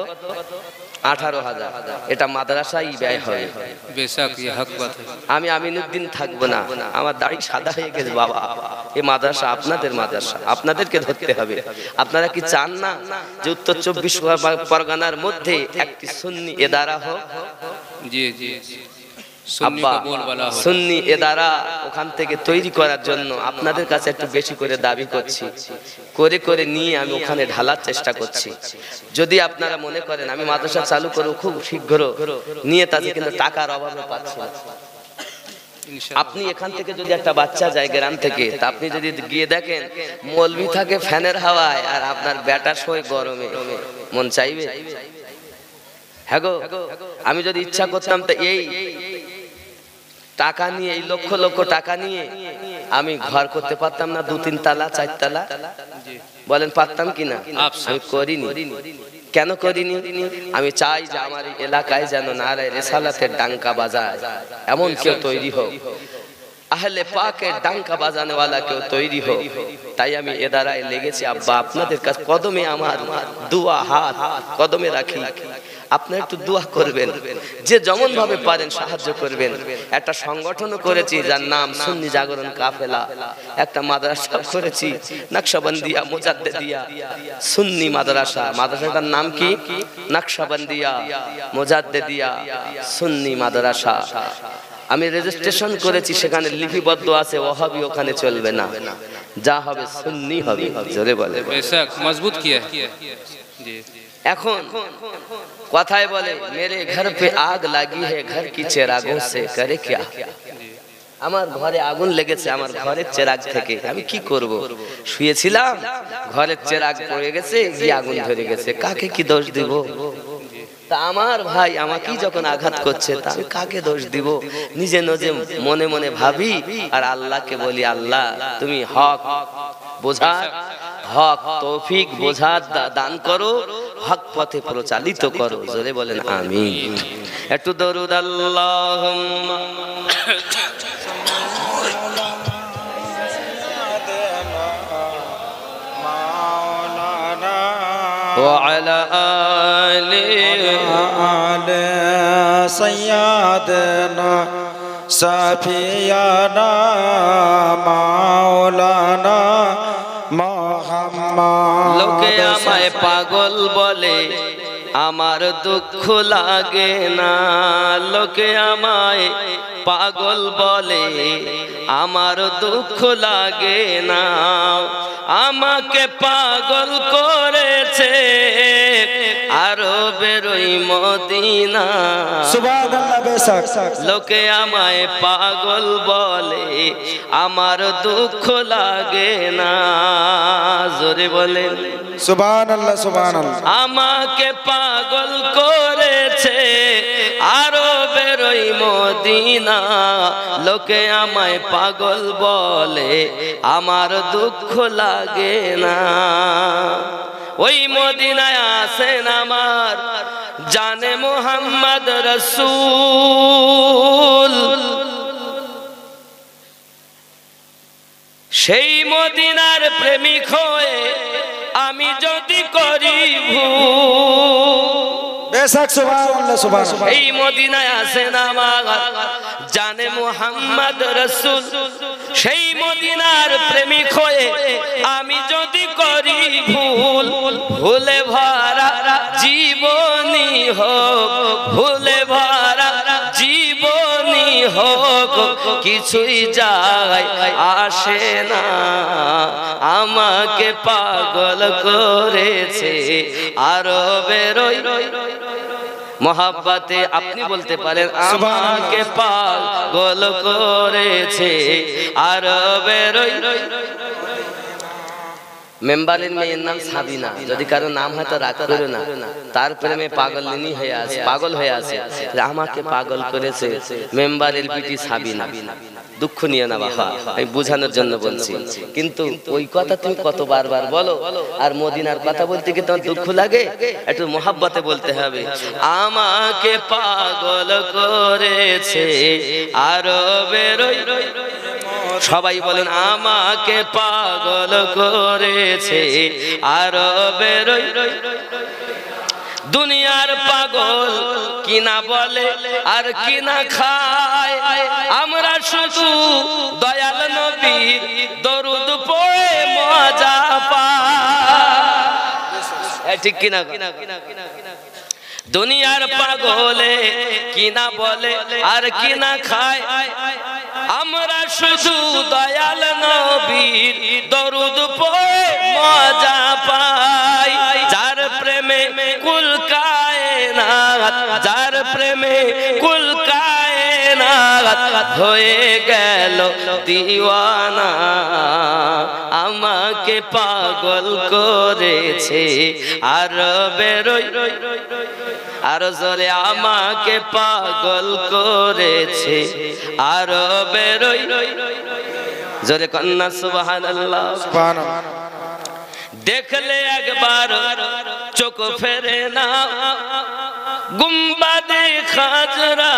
18,000। এটা মাদ্রাসায় ব্যয় হবে। আমি আমিনুদ্দিন থাকবো না, আমার দাড়ি সাদা হয়ে গেছে বাবা। এই মাদ্রাসা আপনাদের মাদ্রাসা, আপনাদেরকে ধরতে হবে। আপনারা কি চান না যে উত্তর 24 পরগনার মধ্যে একটি সুন্নি এদারা হোক? জি জি, সুন্নি এদারা ওখান থেকে তৈরি করার জন্য আপনাদের কাছে একটু বেশি করে দাবি করছি, করে করে নিয়ে আমি ওখানে ঢালার চেষ্টা করছি। যদি আপনারা মনে করেন আমি মাদ্রাসা চালু করব খুব শীঘ্র, নিয়ে তাতে কিন্তু টাকার অভাবে পাচ্ছি না। আপনি এখান থেকে যদি একটা বাচ্চা যায় গ্রাম থেকে, তা আপনি যদি গিয়ে দেখেন মৌলবি থাকে ফ্যানের হাওয়ায় আর আপনার বেটা শোয় গরমে, মন চাইবে? হ্যাঁ গো, আমি যদি ইচ্ছা করতাম তো এই টাকা নিয়ে, এই লক্ষ লক্ষ টাকা নিয়ে আমি ঘর করতে পারতাম না, 2-3 তালা 4 তালা? বলেন পারতাম কিনা? আমি করিনি। কেন করিনি? আমি চাই যে আমার এই এলাকায় যেন নারায়ে রিসালাতের ডাঙ্কা বাজায় এমন কেউ তৈরি হোক, আহলে পাকের ডাঙ্কা বাজানে ওয়ালা কেউ তৈরি হোক। তাই আমি এদারায় লেগেছি। আব্বা আপনাদের কাছে কদমে আমার দুয়া হাত কদমে রাখি, আপনারা একটু দোয়া করবেন, যে যেমন ভাবে পারেন সাহায্য করবেন। একটা সংগঠন করেছি যার নাম সুন্নি জাগরণ কাফেলা, একটা মাদ্রাসা করেছি নকশবন্দিয়া মুজাদ্দিদিয়া সুন্নি মাদ্রাসা। মাদ্রাসাটার নাম কি? নকশবন্দিয়া মুজাদ্দিদিয়া সুন্নি মাদ্রাসা। আমি রেজিস্ট্রেশন করেছি, সেখানে লিপিবদ্ধ আছে ওয়াহাবি ওখানে চলবে না, যা হবে সুন্নি হবে। জোরে বলে বেশক মজবুত কিয়া। এখন কথায় বলে মেরে ঘর পে আগ লাগি হে ঘর কি চেরাগোं से करे क्या। আমার ঘরে আগুন লেগেছে, আমার ঘরের চেরাগ থেকে আমি কি করব? শুয়েছিলাম, ঘরের চেরাগ পড়ে গেছে, গিয়ে আগুন ধরে গেছে, কাকে কি দোষ দিব? তা আমার ভাই আমাকেই যখন আঘাত করছে, তা আমি কাকে দোষ দিব? নিজে নিজে মনে মনে ভাবি আর আল্লাহকে বলি, আল্লাহ তুমি হক বোঝা, হক তৌফিক বোঝার দান করো, হক পথে প্রচালিত করো। জোরে বলেন আমিন। একটু দরুদ আল্লাহুম্মা ওয়া আলা আলি সাইয়্যিদানা সাফিয়ানা মাওলানা মুহাম্মদ। লোকে আমায় পাগল বলে, আমার দুঃখ লাগে না। লোকে আমায় পাগল বলে, আমার দুঃখ লাগে না। আমাকে পাগল করেছে আরবের ওই মদিনা। সুবহানাল্লাহ। বেশক লোকে আমায় পাগল বলে, আমার দুঃখ লাগে না। জোরে বলেন সুবহানাল্লাহ সুবহানাল্লাহ। আমাকে পাগল করেছে আরবের ওই মদিনা, লোকে আমায় পাগল বলে, আমার দুঃখ লাগে না। ওই মদিনায় আছেন আমার জানে মুহাম্মদ রাসূল, সেই মদিনার প্রেমিক হয়ে আমি যদি করি বেশক সুবহানাল্লাহ সুবহানাল্লাহ। এই মদিনায় আছেন আমার জানে মুহাম্মদ রাসূল, সেই মদিনার প্রেমিক হয়ে আমি যদি করি ভুল, ভুলে ভরা জীবনী হোক, ভুলে ভরা জীবনী হোক, কিছুই যায় আসে না, আমাকে পাগল করেছে আরবের ওই মোহাব্বতে। আপনি বলতে পারেন আমাকে পাগল করেছে আরবের ওই মেম্বারের মেয়ের নাম সাবিনা, যদি কারো নাম হয়তো রাগ করো না, তার প্রেমে পাগলিনী হয়ে আছে, পাগল হয়ে আছে, আমাকে পাগল করেছে মেম্বারের বিটি সাবিনা। দুঃখ নিয়ে না বাবা, আমি বোঝানোর জন্য বলছি, কিন্তু ওই কথা তুমি কত বারবার বলো, আর মদিনার কথা বলতে কি তোমার দুঃখ লাগে? একটু মোহাব্বতে বলতে হবে, আমাকে পাগল করেছে আরবের ওই, সবাই বলেন আমাকে পাগল করেছে আরবের ওই দুনিয়ার পাগল কিনা বলে আর কিনা খায়, আমরা শুধু দয়াল নবীর দরুদ পড়ে মজা পাই, ঠিক কিনা? দুনিয়ার পাগলে কিনা বলে আর কিনা খায়, আমরা শুধু দয়াল নবীর দরুদ পড়ে মজা পাই। যার প্রেমে কুল কায়নাত, যার প্রেমে কুল কায়নাত হয়ে গেল দিওয়ানা, আমাকে পাগল করেছে আরবের ওই, আর জোরে আমাকে পাগল করেছে আরবের ওই, জোরে কন্যা সুবহানাল্লাহ সুবহানাল্লাহ। দেখলে একবার চোখ ফেরে না গুম্বাদে খাজরা,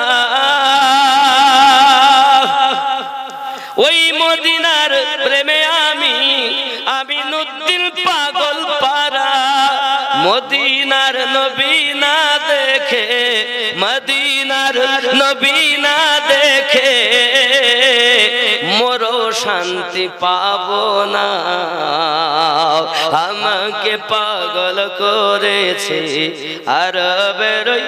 ওই মদিনার প্রেমে আমি আমিনুদ্দিন পাগল পারা, মদিনার নবী না দেখে, মদিনার নবী না দেখে মোরো শান্তি পাবো না, আমাকে পাগল করেছে আরবের ওই,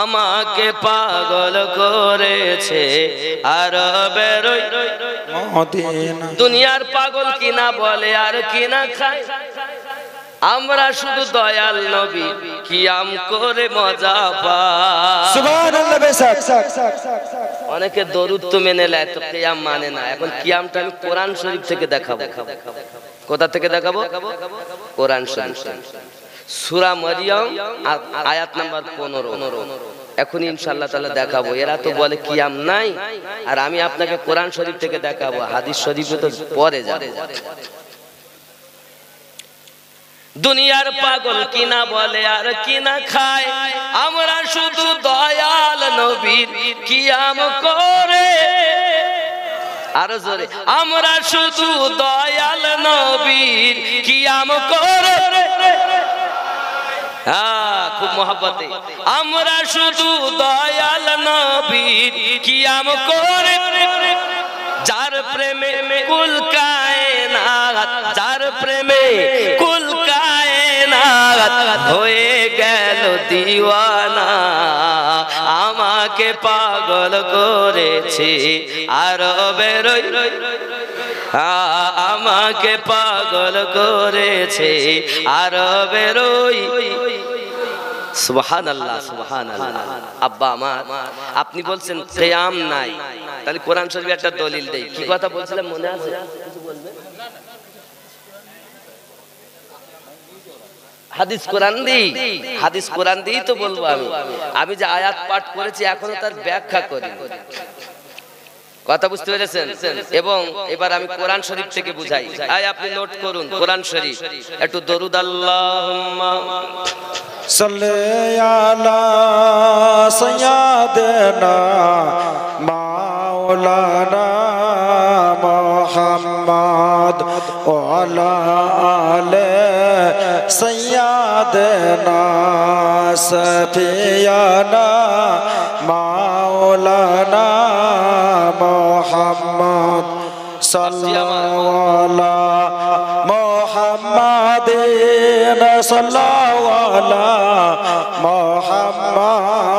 আমাকে পাগল করেছে আরবের ওই মদিনা। দুনিয়ার পাগল কিনা বলে আর কিনা খায়, আমরা শুধু দয়াল নবী কিয়াম করে মজা পাই। সুবহানাল্লাহ বেশক। অনেকে দরুদ তো মেনে নেয়, তো কিয়াম মানে না। এখন কিয়ামটা আমি কোরআন শরীফ থেকে দেখাবো। কোথা থেকে দেখাবো? কোরআন শরীফ, সূরা মারিয়াম আয়াত নাম্বার 15। এখন ইনশাআল্লাহ তাআলা দেখাবো। এরা তো বলে কিয়াম নাই, আর আমি আপনাকে কোরআন শরীফ থেকে দেখাবো। হাদিস শরীফে তো পরে যাবে। দুনিয়ার পাগল কিনা বলে আর কিনা খায়, আমরা শুধু দয়াল নবীর কিয়াম করে, আর জোরে আমরা শুধু দয়াল নবীর কিয়াম করে, হ্যাঁ খুব মহব্বতে, আমরা শুধু দয়াল নবীর কিয়াম করে, যার প্রেমে কুল কায়নাত, যার প্রেমে কুল কায়নাত হয়ে গেল দিওয়ানা, আমাকে পাগল করেছে আরবের ওই, আমাকে পাগল করেছে আরবের ওই। সুবহানাল্লাহ সুবহানাল্লাহ। আব্বা আমার, আপনি বলছেন কিয়াম নাই, তাহলে কোরআন শরীফে একটা দলিল দেই। কি কথা বলছিলাম মনে আছে? হাদিস কোরআন দিই তো বলবো। আমি যে আয়াত পাঠ করেছি এখনো তার ব্যাখ্যা করি, কথা বুঝতে পেরেছেন? এবং এবার আমি কোরআন শরীফ থেকে বুঝাই। আপনি নোট করুন কোরআন শরীফ, একটু দরুদ আল্লাহুম্মা সাল্লি আলা সাইয়্যিদিনা মাওলানা মুহাম্মদ ওয়া আলা আলি সাইয়্যিদিনা সাফিয়ানা মাওলানা মুহাম্মদ সাল্লাল্লাহু আলা মুহাম্মাদিন সাল্লাল্লাহু আলা মুহাম্মাদ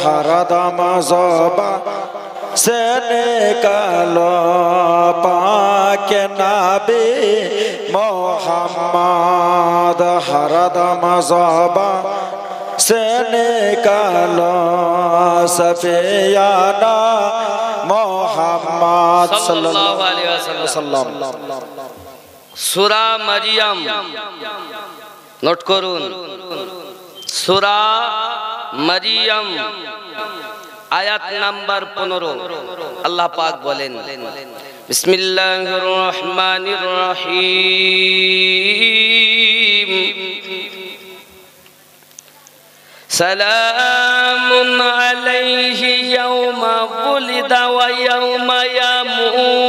হরদম ज़ुबान से निकालो पाक नबी मुहम्मद हरदम ज़ुबान से निकालो सफियाना मुहम्मद सल्लल्लाहु अलैहि वसल्लम। সূরা মারিয়াম নোট করুন, সূরা মারিয়াম আয়াত নাম্বার 15। আল্লাহ পাক বলেন, বিসমিল্লাহির রহমানির রহিম, সালামুন আলাইহি ইয়াওমা বুলিদা ওয়া ইয়াওমা ইয়ামুত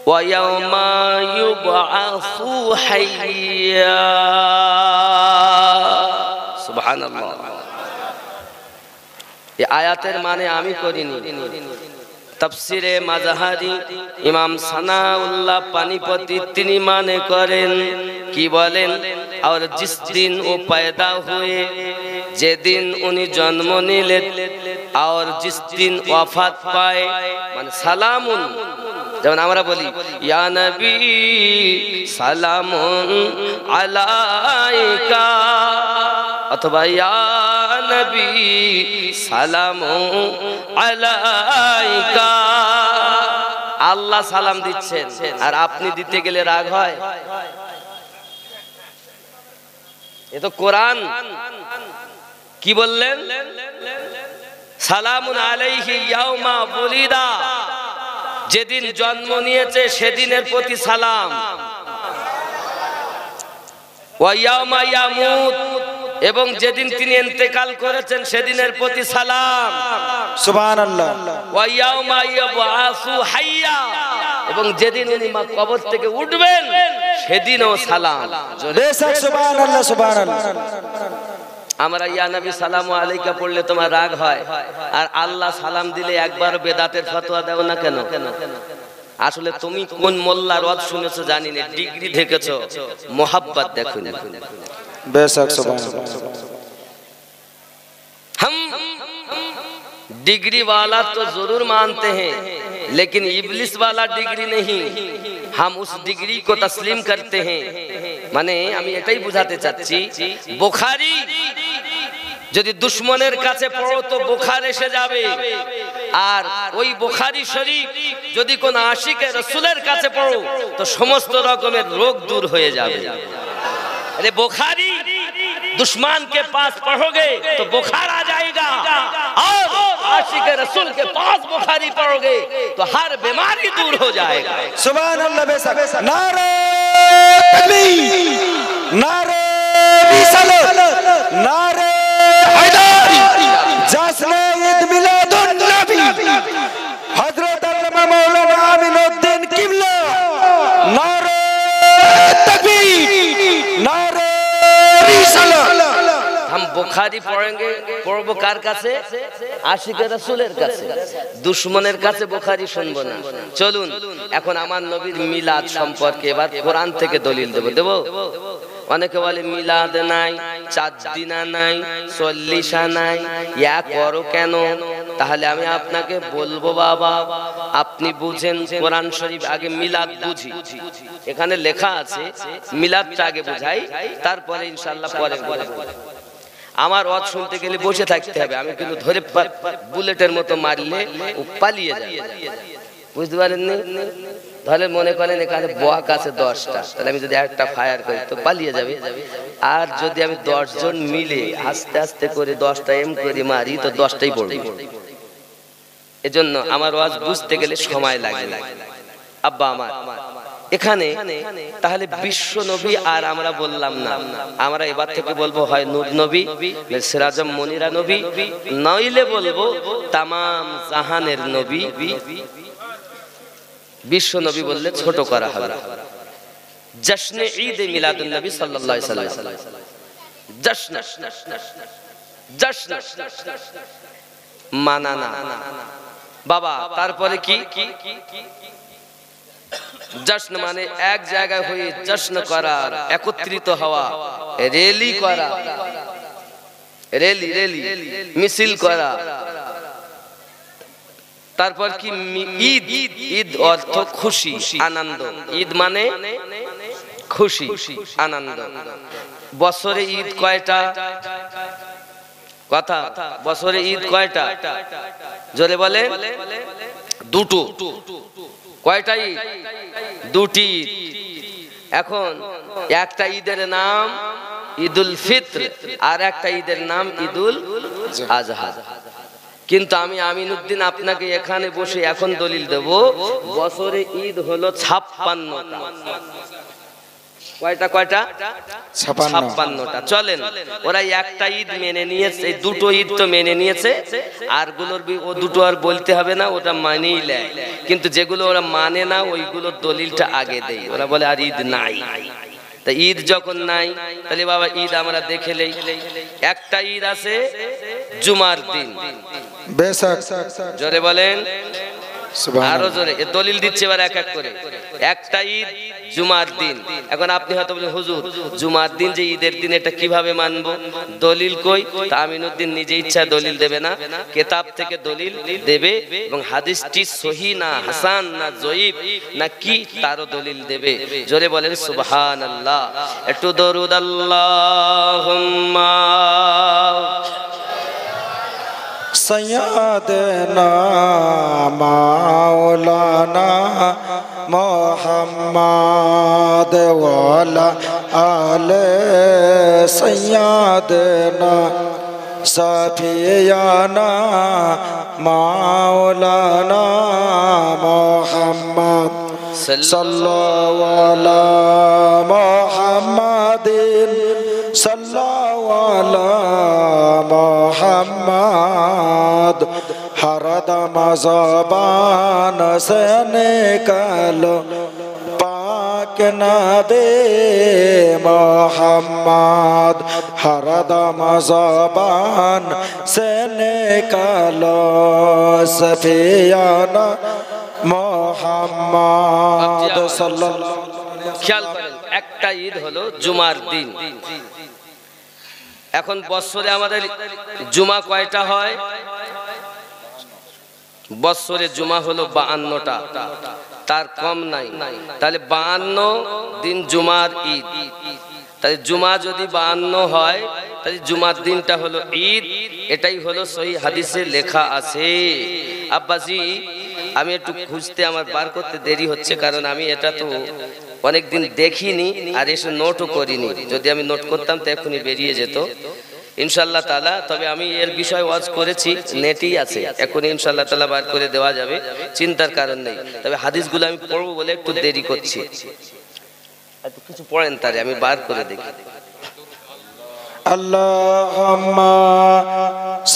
ওয়া ইয়াওমা ইউবআসু হাইয়্যা। সুবহানাল্লাহ। এই আয়াতের মানে আমি করিনি, তাফসিরে মাযহারি ইমাম সানাউল্লাহ পানিপতি তিনি মানে করেন। কি বলেন? और जिस दिन वो पैदा हुए, जे दिन उन्हीं जन्म निले, और जिस दिन वफात पाए, मान सलामुन। যেমন আমরা বলি ইয়া নবী সালামুন আলাইকা, অথবা ইয়া নবী সালামুন আলাইকা। আল্লাহ সালাম দিচ্ছেন আর আপনি দিতে গেলে রাগ হয়? এ তো কোরআন। কি বললেন? সালামুন আলাইহি ইয়াউমা বুলিদা, যেদিন জন্ম নিয়েছে সেদিনের প্রতি সালাম। ওয়া ইয়াউমা ইয়ামুত, এবং যেদিন তিনি ইন্তেকাল করেছেন সেদিনের প্রতি সালাম। সুবহানাল্লাহ। ওয়া ইয়াউমা ইউবআসু হাইয়্যা, এবং যেদিন উনি কবর থেকে উঠবেন সেদিনও সালাম। বেশক সুবহানাল্লাহ সুবহানাল্লাহ। আমরা ইয়া নবী সালামু আলাইকা পড়লে তোমার রাগ হয়, আর আল্লাহ সালাম দিলে একবার বেদাতের ফতোয়া দাও না কেন? আসলে তুমি কোন মোল্লার ওয়াজ শুনেছো জানি না, ডিগ্রি দেখেছো, মোহাব্বত দেখো না। বেশক সুবহানাল্লাহ। हम डिग्री वाला तो जरूर मानते हैं, लेकिन इब्लिस वाला डिग्री नहीं। हम उस डिग्री को तस्लीम करते हैं। माने আমি এটাই বোঝাতে চাচ্ছি, বুখারী যদি দুশমনের কাছে পড়ো তো বুখার এসে যাবে, আর ওই বুখারী শরীফ যদি কোন আশিকে রাসূলের কাছে পড়ো তো সমস্ত রকমের রোগ দূর হয়ে যাবে। अरे बुखारी दुश्मन के पास पढ़ोगे तो बुखार आ जाएगा, और आशिक रसूल के पास बुखारी पढ़ोगे तो हर बीमारी दूर हो जाएगा। सुभानअल्लाह। बेशक। नारे तकबीर, नारे रिसालत, नारे हैदरी, जश्न ईद मिलादुन नबी, हजरत अल्लामा मौलाना आमीनुद्दीन किबला। नारे तकबीर, नारे रिसालत। हम बुखारी पढ़ेंगे, पढ़बो कार কাছে? আশিকে রাসূলের কাছে। দুশমনের কাছে বুখারী শুনবো না। চলুন এখন আমার নবীর মিলাদ সম্পর্কে এবার কোরআন থেকে দলিল দেব। অনেকে বলে মিলাদ নাই, চাঁদ দিনা নাই, চল্লিশা নাই, ইয়া করো কেন? তাহলে আমি আপনাকে বলবো বাবা, আপনি বুঝেন কোরআন শরীফ আগে, মিলাদ বুঝি। এখানে লেখা আছে মিলাদটা আগে বুঝাই, তারপরে ইনশাআল্লাহ পরে বলবো। আমার ওয়াজ শুনতে গেলে বসে থাকতে হবে, আমি কিন্তু ধরে বুলেটের মতো মারলে ও পালিয়ে যাবে, বুঝতে পারেননি? ধরেন মনে করেন এখানে বক আছে 10টা, তাহলে আমি যদি একটা ফায়ার করি তো পালিয়ে যাবে। আর যদি আমি 10 জন মিলে আস্তে আস্তে করে 10টা এম করে মারি তো 10টাই পড়বে। এজন্য আমার ওয়াজ বুঝতে গেলে সময় লাগে। আব্বা আমার এখানে তাহলে বিশ্ব নবী আর আমরা বললাম না, আমরা এবার থেকে বলবো হয় নূর নবী, সিরাজম মনিরা নবী, নইলে বলবো তামাম জাহানের নবী। বিশ্ব নবী বললে ছোট করা হবে। জশ্নে ঈদ মিলাদুন নবী সাল্লাল্লাহু আলাইহি ওয়াসাল্লাম, জশ্ন জশ্ন মানানা বাবা। তারপরে কি জশ্ন মানে এক জায়গায় হয়ে জশ্ন করা, একত্রিত হওয়া, র্যালি করা, র্যালি মিছিল করা। তারপর কি ঈদ, ঈদ অর্থ খুশি আনন্দ, ঈদ মানে খুশি আনন্দ। বছরে ঈদ কয়টা? কথা, বছরে ঈদ কয়টা? জোরে বলে। দুটো। কয়টা ঈদ? দুটি ঈদ। এখন একটা ঈদের নাম ঈদুল ফিত্র আর একটা ঈদের নাম ঈদুল আজহা। কিন্তু আমি আমিনুদ্দিন আপনাকে এখানে বসে এখন দলিল দেব, বছরে ঈদ হলো 56টা। কয়টা? 56টা। চলেন, ওরা একটা ঈদ মেনে নিয়েছে, দুটো ঈদ তো মেনে নিয়েছে, আর গুলোর ও দুটো আর বলতে হবে না, ওটা মানেই নেয়। কিন্তু যেগুলো ওরা মানে না ওইগুলোর দলিলটা আগে দেয়। ওরা বলে আর ঈদ নাই। তা ঈদ যখন নাই তাহলে বাবা ঈদ আমরা দেখে নেই। একটা ঈদ আছে জুমার দিন। জোরে বলেন, আরো জোরে। এ দলিল দিচ্ছে এবার এক এক করে। একটা ঈদ জুমার দিন। এখন আপনি হয়তো বলেন হুজুর জুমার দিন যে ঈদের দিন এটা কিভাবে মানবো? দলিল কই? তা আমিনুদ্দিন নিজে ইচ্ছা দলিল দেবে না, কিতাব থেকে দলিল দেবে এবং হাদিসটি সহিহ না হাসান না জয়ীফ না কি তারও দলিল দেবে। জোরে বলেন সুবহানাল্লাহ। একটু দরুদ আল্লাহুম্মা सय्यदना मौलाना मोहम्मद वाला आले सय्यदना सफियाना मौलाना मोहम्मद सल्लल्लाहु अला मोहम्मदिन सल्लल्लाहु अला मोहम्मद हरदम ज़बान से निकालो पाक नबी मोहम्मद हरदम ज़बान से निकालो सफियाना मोहम्मद सल्लल्लाहु। খেয়াল করেন, একটা ঈদ হলো জুমার দিন। এখন বছরে আমাদের জুমা কয়টা হয়? বছরে জুমা হলো 52টা, তার কম নাই। তাহলে 52 দিন জুমার ঈদ। তাহলে জুমা যদি 52 হয় তাহলে জুমার দিনটা হলো ঈদ। এটাই হলো সহিহ হাদিসে লেখা আছে। আব্বাজি আমি একটু খুঁজতে আমার বার করতে দেরি হচ্ছে, কারণ আমি এটা তো অনেকদিন দেখিনি আর এসে নোটও করিনি। যদি আমি নোট করতাম তো এখনই বেরিয়ে যেত ইনশাআল্লাহ তাআলা। তবে আমি এর বিষয়ে ওয়াজ করেছি, নেটেই আছে, এখনই ইনশাআল্লাহ তাআলা বার করে দেওয়া যাবে, চিন্তার কারণ নেই। তবে হাদিসগুলো আমি পড়বো বলে একটু দেরি করছি। একটু কিছু পড়েন তারে আমি বার করে দেখি। अल्लाहुम्मा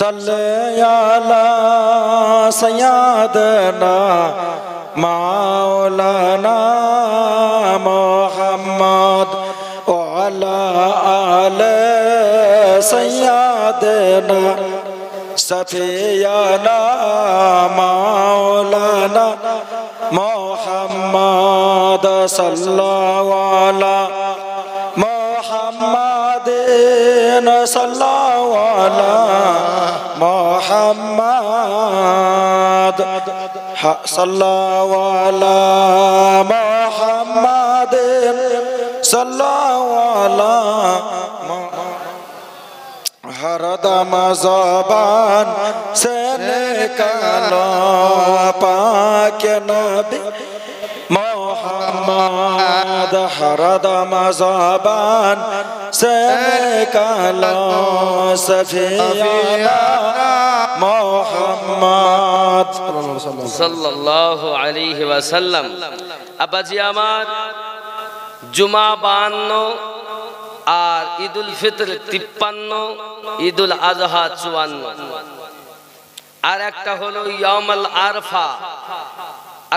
सल्ली अला सय्यदना मौलाना मोहम्मद व अला आले सय्यदना सफियाना मौलाना मोहम्मद सल्लल्लाहु अला मोहम्मदिन सल्लल्लाहु अला मोहम्मद सल्लल्लाहु अला मोहम्मदिन सल्लल्लाहु अला हरदम ज़बान से निकालो पाक नबी मोहम्मद हरदम ज़बान से निकालो सफिया मोहम्मद সাল্লাল্লাহু আলাইহি ওয়াসাল্লাম। আব্বাজি আমার, জুমা 52 আর ঈদুল ফিতর 53, ঈদুল আযহা 54, আর একটা হলো ইয়াউমুল আরফা।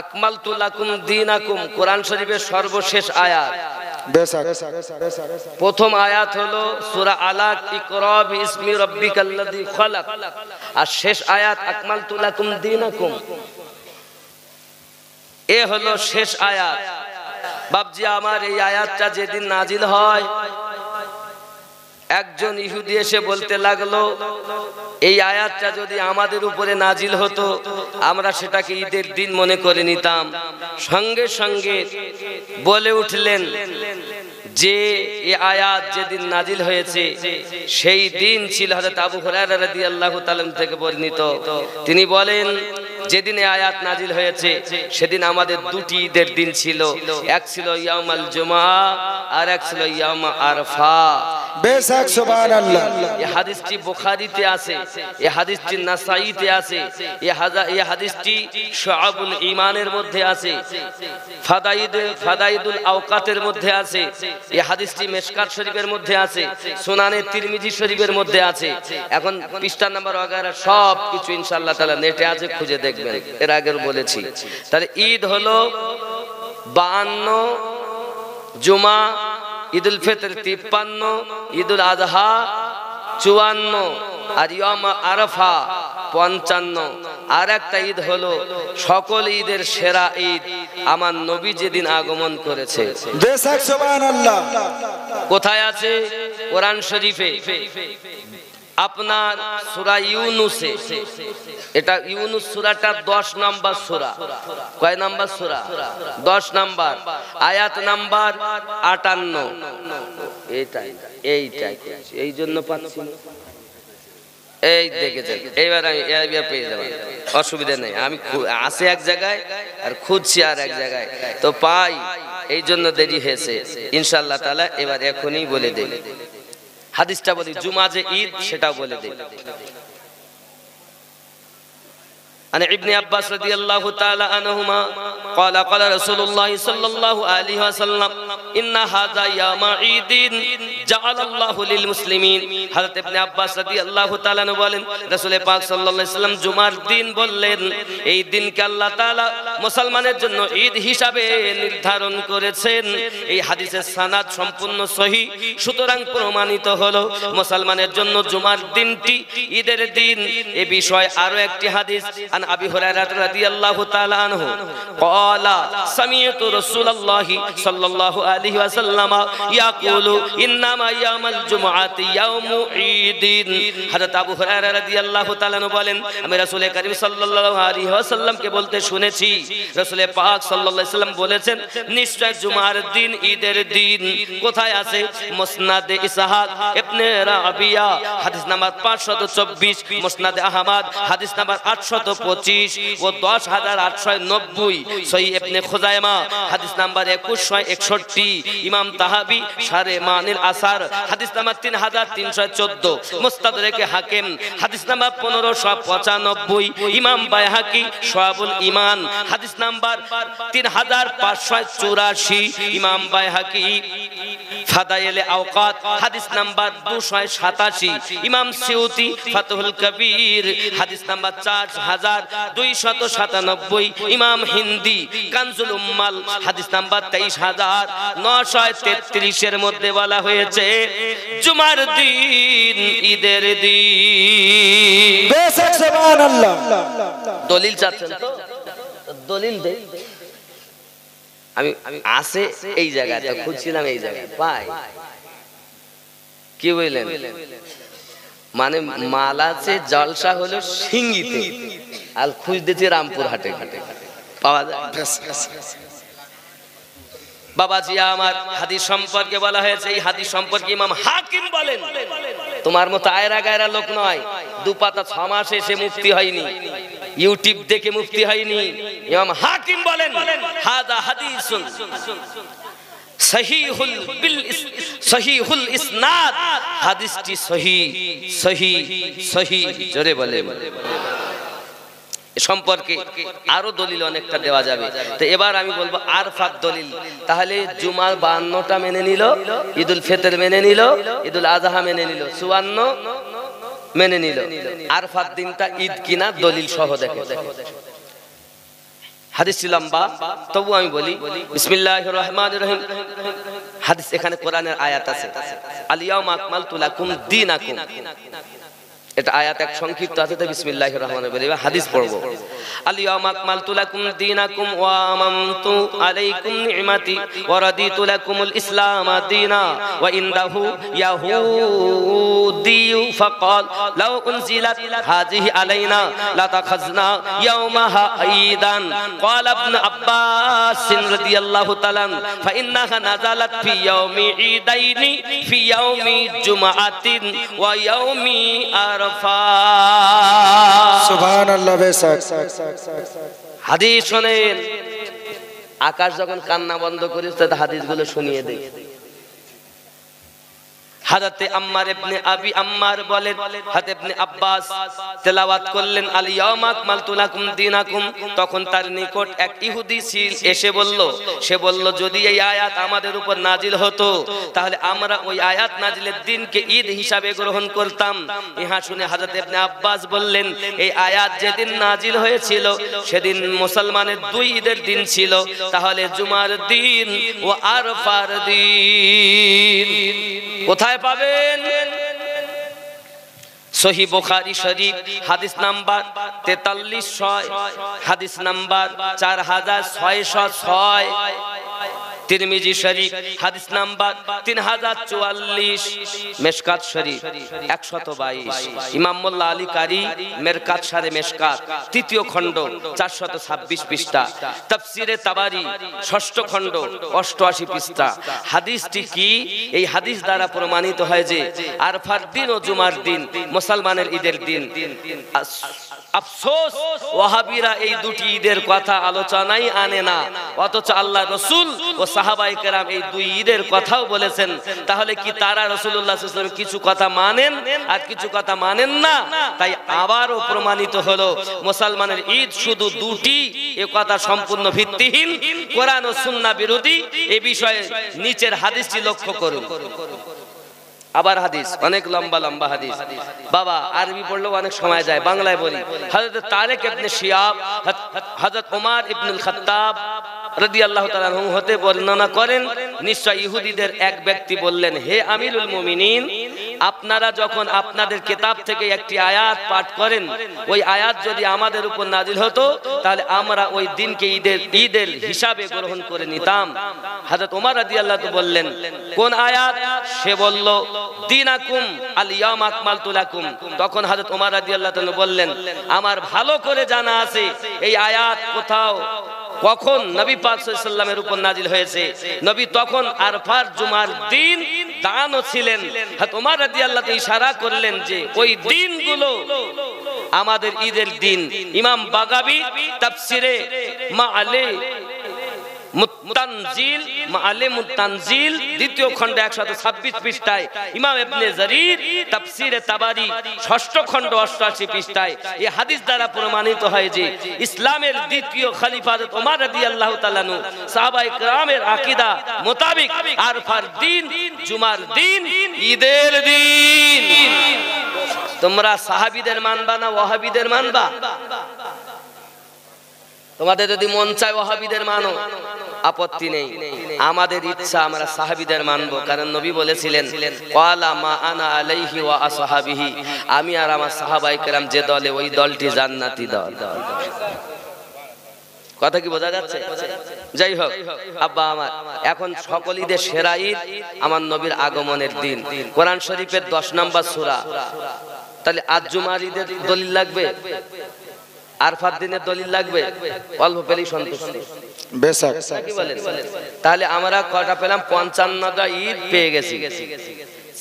আকমালতু লাকুম দীনাকুম, কোরআন শরীফের সর্বশেষ আয়াত। প্রথম আয়াত হলো সূরা আলাক, ইকরা বিইসমি রাব্বিকাল্লাযী খালাক, আর শেষ আয়াত আকমালতু লাকুম দীনাকুম। এ হলো শেষ আয়াত। বাপজি আমার, এই আয়াতটা যেদিন নাজিল হয়, একজন ইহুদি এসে বলতে লাগলো, এই আয়াতটা যদি আমাদের উপরে নাজিল হতো আমরা সেটাকে ঈদের দিন মনে করে নিতাম। সঙ্গে সঙ্গে বলে উঠলেন যে এই আয়াত যেদিন নাজিল হয়েছে সেই দিন ছিল হযরত আবু হুরায়রা রাদিয়াল্লাহু তাআলা থেকে বর্ণিত। তিনি বলেন, যেদিন এই আয়াত নাজিল হয়েছে সেদিন আমাদের দুটি ঈদের দিন ছিল, এক ছিল ইয়াউমুল জুমআ আর এক ছিল ইয়াউম আরফা। বেশক সুবহানাল্লাহ। এই হাদিসটি বুখারীতে আছে, এই হাদিসটি নাসাঈতে আছে, এই হাদিসটি শুআবুল ঈমানের মধ্যে আছে, ফাদাইদুল আওকাতের মধ্যে আছে, এই হাদিসটি মিশকাত শরীফের মধ্যে আছে, সুনানে তিরমিজি শরীফের মধ্যে আছে। এখন পৃষ্ঠা নাম্বার वगैरह সব কিছু ইনশাআল্লাহ তাআলা নেটে আছে, খুঁজে দেখবেন। এর আগেও বলেছি। তাহলে ঈদ হলো 52, জুমা, ঈদুল ফিতর 53, ঈদুল আযহা 54, আর ইয়াউম আরাফা 55। আর একটা ঈদ হলো সকল ঈদের সেরা ঈদ, আমার নবী যেদিন আগমন করেছে। বেশক সুবহানাল্লাহ। কোথায় আছে? কোরআন শরীফে আপনার সূরা ইউনূসে। এটা ইউনূস সূরাটা 10 নম্বর সূরা। কয় নম্বর সূরা? 10 নম্বর, আয়াত নাম্বার 58। এইটাই এই জন্য পাচ্ছি না। এই দেখেছেন, এইবার আমি পেয়ে যাবেন, অসুবিধা নেই। আমি আসে এক জায়গায় আর খুঁজছি আর এক জায়গায়, তো পাই, এই জন্য দেরি হয়েছে। ইনশাআল্লাহ তাআলা এবার এখনই বলে দেই। হাদিসটা বলি, জুমা যে ঈদ সেটাও বলে দেই। عن ابن عباس رضي الله تعالى عنهما قال قال رسول الله صلى الله عليه وسلم إن هذا يوم عيد جعل الله للمسلمين। হযরত ইবনে আব্বাস রাদিয়াল্লাহু তাআলা আনহু বলেন, রাসূল পাক সাল্লাল্লাহু আলাইহি ওয়াসাল্লাম জুমার দিন বললেন, এই দিনকে আল্লাহ তাআলা মুসলমানের জন্য ঈদ হিসাবে নির্ধারণ করেছেন। এই হাদিসের সনদ সম্পূর্ণ সহিহ, সুতরাং প্রমাণিত হলো মুসলমানের জন্য জুমার দিনটি ঈদের দিন। এই বিষয়ে আরো একটি হাদিস, عن أبي هريرة رضي الله تعالى عنه قال سمعت رسول الله صلى الله عليه وسلم يقول إنما يوم الجمعة يوم عيد। হযরত আবু হুরায়রা রাদিয়াল্লাহু তাআলা আনহু বলেন, আমি রাসূল করিম সাল্লাল্লাহু আলাইহি ওয়াসাল্লামকে বলতে শুনেছি, রাসূল পাক সাল্লাল্লাহু আলাইহি ওয়াসাল্লাম বলেছেন, নিশ্চয় জুমার দিন ঈদের দিন। কোথায় আছে? মুসনাদে ইসহাক ইবনে রাবিয়া হাদিস নাম্বার 524, মুসনাদে আহমদ হাদিস নাম্বার 825 ও 10890, সহিহ ইবনে খুজাইমা হাদিস নাম্বার 2161, ইমাম তাহাবি শারে মানিল আসার হাদিস নাম্বার 3314, মুস্তাদরাকে হাকিম হাদিস নাম্বার 1595, ইমাম বাইহাকি শুআবুল ঈমান হাদিস নাম্বার 3584, ইমাম বাইহাকি ফাদাইলে আওকাত হাদিস নাম্বার 287, ইমাম সিউতি ফাতহুল কবির হাদিস নাম্বার 4297, ইমাম হিন্দি কানজুল উম্মাল হাদিস নাম্বার 23933 এর মধ্যে বলা হয়েছে জুমার দিন ঈদের দিন। বেশক সুবহানাল্লাহ। দলিল চাচ্ছেন তো? দলিল দেই। আমি আসে এই জায়গায় তো খুঁজছিলাম, এই জায়গায় পাই। কি বললেন? মানে মালাতে জলসা হলো সিঙ্গিতে, আর খুঁজতেছি রামপুর হাটে পাওয়া যায়। বাবাজি আমার, হাদিস সম্পর্কে বলা হয়েছে, এই হাদিস সম্পর্কে ইমাম হাকিম বলেন তোমার মতো আয়রা গায়রা লোক নয়, 2 পাতা 6 মাসে সে মুফতি হয়নি, ইউটিউব দেখে মুফতি হয়নি। ইমাম হাকিম বলেন হাদা হাদিসুন সহিহুল ইসনাদ, হাদিসটি সহিহ জোরে বলে। সম্পর্কে আরো দলিল অনেকটা দেওয়া যাবে। তো এবার আমি বলবো আরফাত দলিল। তাহলে জুমার 52টা মেনে নিল, ঈদুল ফিতর মেনে নিল, ঈদুল আজহা মেনে নিল, 54 মেনে নিল। আরফাত দিনটা ঈদ কিনা দলিল সহ দেখে। হাদিস লম্বা, তবু আমি বলি বিসমিল্লাহির রহমানির রহিম। হাদিস এখানে কোরআনের আয়াত আছে, আল ইয়াউমা আকমালতু লাকুম দীনাকুম। এটা আয়াত এক সংক্ষিপ্ত আছে, তো বিসমিল্লাহির রহমানির রহিম হাদিস পড়ব। আল ইয়াউমা আকমালতু লাকুম দীনাকুম ওয়া আমামতু আলাইকুম নি'মাতি ওয়া রাদিতু লাকুমুল ইসলাম দীনা ওয়া ইনদাহু ইয়াহুদিয়্যু ফাকাল লাউ উনজিলাত হাযিহি আলাইনা লাতাখাযনা ইয়াওমাহা ঈদান। قال ابن عباس رضي الله تعالى فإنها نزلت في يوم عيدين في يوم جمعة ويوم عرفات। সুবহান আল্লাহ। বেশক হাদিস শুনেন, আকাশ যখন কান্না বন্ধ করিস তো হাদিসগুলো শুনিয়ে দেয়। হযরতে আম্মার ইবনে আবি আম্মার বলেন, হযরত ইবনে আব্বাস তেলাওয়াত করলেন আল ইয়াউমা আকমালতু লাকুম দীনাকুম। তখন তার নিকট এক ইহুদি এসে বলল, সে বলল যদি এই আয়াত আমাদের উপর নাজিল হতো তাহলে আমরা ওই আয়াত নাজিলের দিনকে ঈদ হিসাবে গ্রহণ করতাম। ইহা শুনে হযরত ইবনে আব্বাস বললেন, এই আয়াত যেদিন নাজিল হয়েছিল সেদিন মুসলমানের 2 ঈদের দিন ছিল, তাহলে জুমার দিন ও আরফার দিন কোথায় পাবেন? সহিহ বুখারী শরীফ হাদিস নাম্বার 4300, হাদিস নাম্বার 4606, তিরমিজি শরীফ হাদিস নাম্বার 3044, মেশকাত শরীফ 122, ইমাম মোল্লা আলী কারি মেরকাত শারে মেশকাত 3য় খণ্ড 426 পৃষ্ঠা, তাফসিরে তাবারি 6ষ্ঠ খণ্ড 88 পৃষ্ঠা। হাদিসটি কি? এই হাদিস দ্বারা প্রমাণিত হয় যে আরফার দিন ও জুমার দিন মুসলমানের ঈদের দিন। আফসোস ওয়াহাবিরা এই 2টি ঈদের কথা আলোচনাই আনে না, অথচ আল্লাহ রাসূল ও সাহাবায়ে কেরাম এই 2 ঈদের কথাও বলেছেন। তাহলে কি তারা রাসূলুল্লাহ সাল্লাল্লাহু আলাইহি ওয়াসাল্লাম কিছু কথা মানেন আর কিছু কথা মানেন না? তাই আবারও প্রমাণিত হলো মুসলমানের ঈদ শুধু 2টি, এ কথা সম্পূর্ণ ভিত্তিহীন, কোরআন ও সুন্নাহ বিরোধী। এই বিষয়ে নিচের হাদিসটি লক্ষ্য করুন। আবার হাদিস অনেক লম্বা লম্বা হাদিস, বাবা আরবি পড়লেও অনেক সময় যায়, বাংলায় বলি। হযরত তারেক ইবনে শিহাব হযরত ওমর ইবনুল খাত্তাব রাদিয়াল্লাহু তাআলা আনহু হতে বর্ণনা করেন, নিশ্চয় ইহুদিদের এক ব্যক্তি বললেন, হে আমিরুল মুমিনিন, আপনারা যখন আপনাদের কিতাব থেকে একটি আয়াত পাঠ করেন, ওই আয়াত যদি আমাদের উপর নাজিল হতো তাহলে আমরা ওই দিনকে ঈদের হিসাবে গ্রহণ করে নিতাম। হযরত ওমর রাদিয়াল্লাহু তাআলা বললেন, কোন আয়াত? সে বলল, দীনাকুম আল ইয়াউমা আকমালতু লাকুম। তখন হযরত ওমর রাদিয়াল্লাহু তাআলা বললেন, আমার ভালো করে জানা আছে এই আয়াত কোথাও কখন নবী পাক সাল্লাল্লাহু আলাইহি ওয়াসাল্লামের উপর নাজিল হয়েছে। নবী তখন আরফার জুমার দিন দানও ছিলেন। হযরত ওমর রাদিয়াল্লাহু তাআলা ইশারা করলেন যে ওই দিনগুলো আমাদের ঈদের দিন। ইমাম বাগাবী তাফসিরে মাআলে মুতানজিল মাআলে মুতানজিল 2য় খণ্ড 126 পৃষ্ঠায়, ইমাম ইবনে জারীর তাফসিরে তাবারি 6ষ্ঠ খণ্ড 88 পৃষ্ঠায় এই হাদিস দ্বারা প্রমাণিত হয় যে ইসলামের 2য় খলিফা হযরত ওমর রাদিয়াল্লাহু তাআলা আনহু সাহাবায়ে কেরামের আকীদা মোতাবেক আরফার দিন জুমার দিন ঈদের দিন। তোমরা সাহাবীদের মানবা না ওয়াহাবীদের মানবা? তোমাদের যদি মন চায় ওয়াহাবীদের মানো, আপত্তি নেই। আমাদের ইচ্ছা আমরা সাহাবীদের মানবো, কারণ নবী বলেছিলেন, ওয়ালা মা আনা আলাইহি ওয়া আসহাবিহি, আমি আর আমার সাহাবায়ে কেরাম যে দলে, ওই দলটি জান্নাতি দল। কথা কি বোঝা যাচ্ছে? যাই হোক, আব্বা আমার, এখন সকল ঈদের সেরা ঈদ আমার নবীর আগমনের দিন। কোরআন শরীফের 10 নম্বর সূরা। তাহলে আজ জুমার ঈদের দলিল লাগবে, আরফার দিনের দলিল লাগবে, অল্প পেলেই সন্তুষ্ট। বেশক কি বলেন? তাহলে আমরা কয়টা পেলাম? 55টা ঈদ পেয়ে গেছি।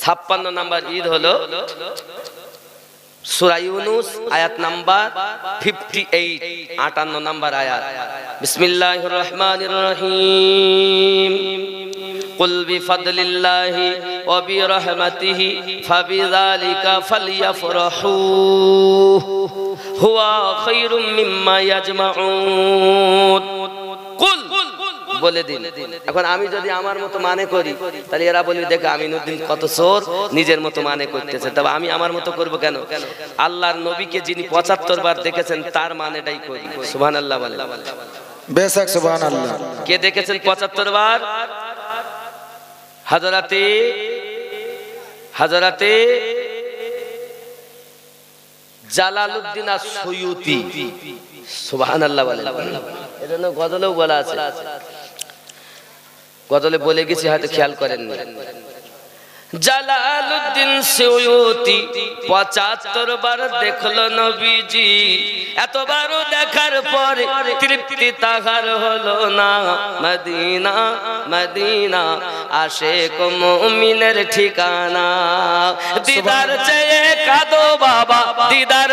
56 নম্বর ঈদ হলো সূরা ইউনূস আয়াত নাম্বার 58, 58 নম্বর আয়াত। বিসমিল্লাহির রহমানির রহিম। কুল বিফাদলিল্লাহি ওয়া বিরহমাতিহি ফাবিযালিকা ফালইফরাহু হুয়া খায়রুম মিম্মা ইয়াজমাউন। কুল বলে দিন। এখন আমি যদি আমার মতো মানে করি তাহলে এরা বলবে দেখো আমিনুদ্দিন কত চোর, নিজের মতো মানে করতেছে। তবে আমি আমার মতো করব কেন? আল্লাহর নবীকে যিনি 75 বার দেখেছেন তার মানেটাই করি। সুবহানাল্লাহ বলে। बेशक सुभान अल्लाह। কে দেখেছেন 75 বার? হযরতে জালালউদ্দিন আস-সুয়ুতি। সুবহানাল্লাহ বলে। এজন্য গজলেও বলা আছে, গজলে বলে গেছি হয়তো খেয়াল করেননি। জালালউদ্দিন সুয়ুতি 75 বার দেখলো নবীজি, এতবারও দেখার পরে তৃপ্তি তাহার হলো না। মদিনা মদিনা আশিক মুমিনের ঠিকানা। দিদার চেয়ে কাঁদো বাবা, দিদার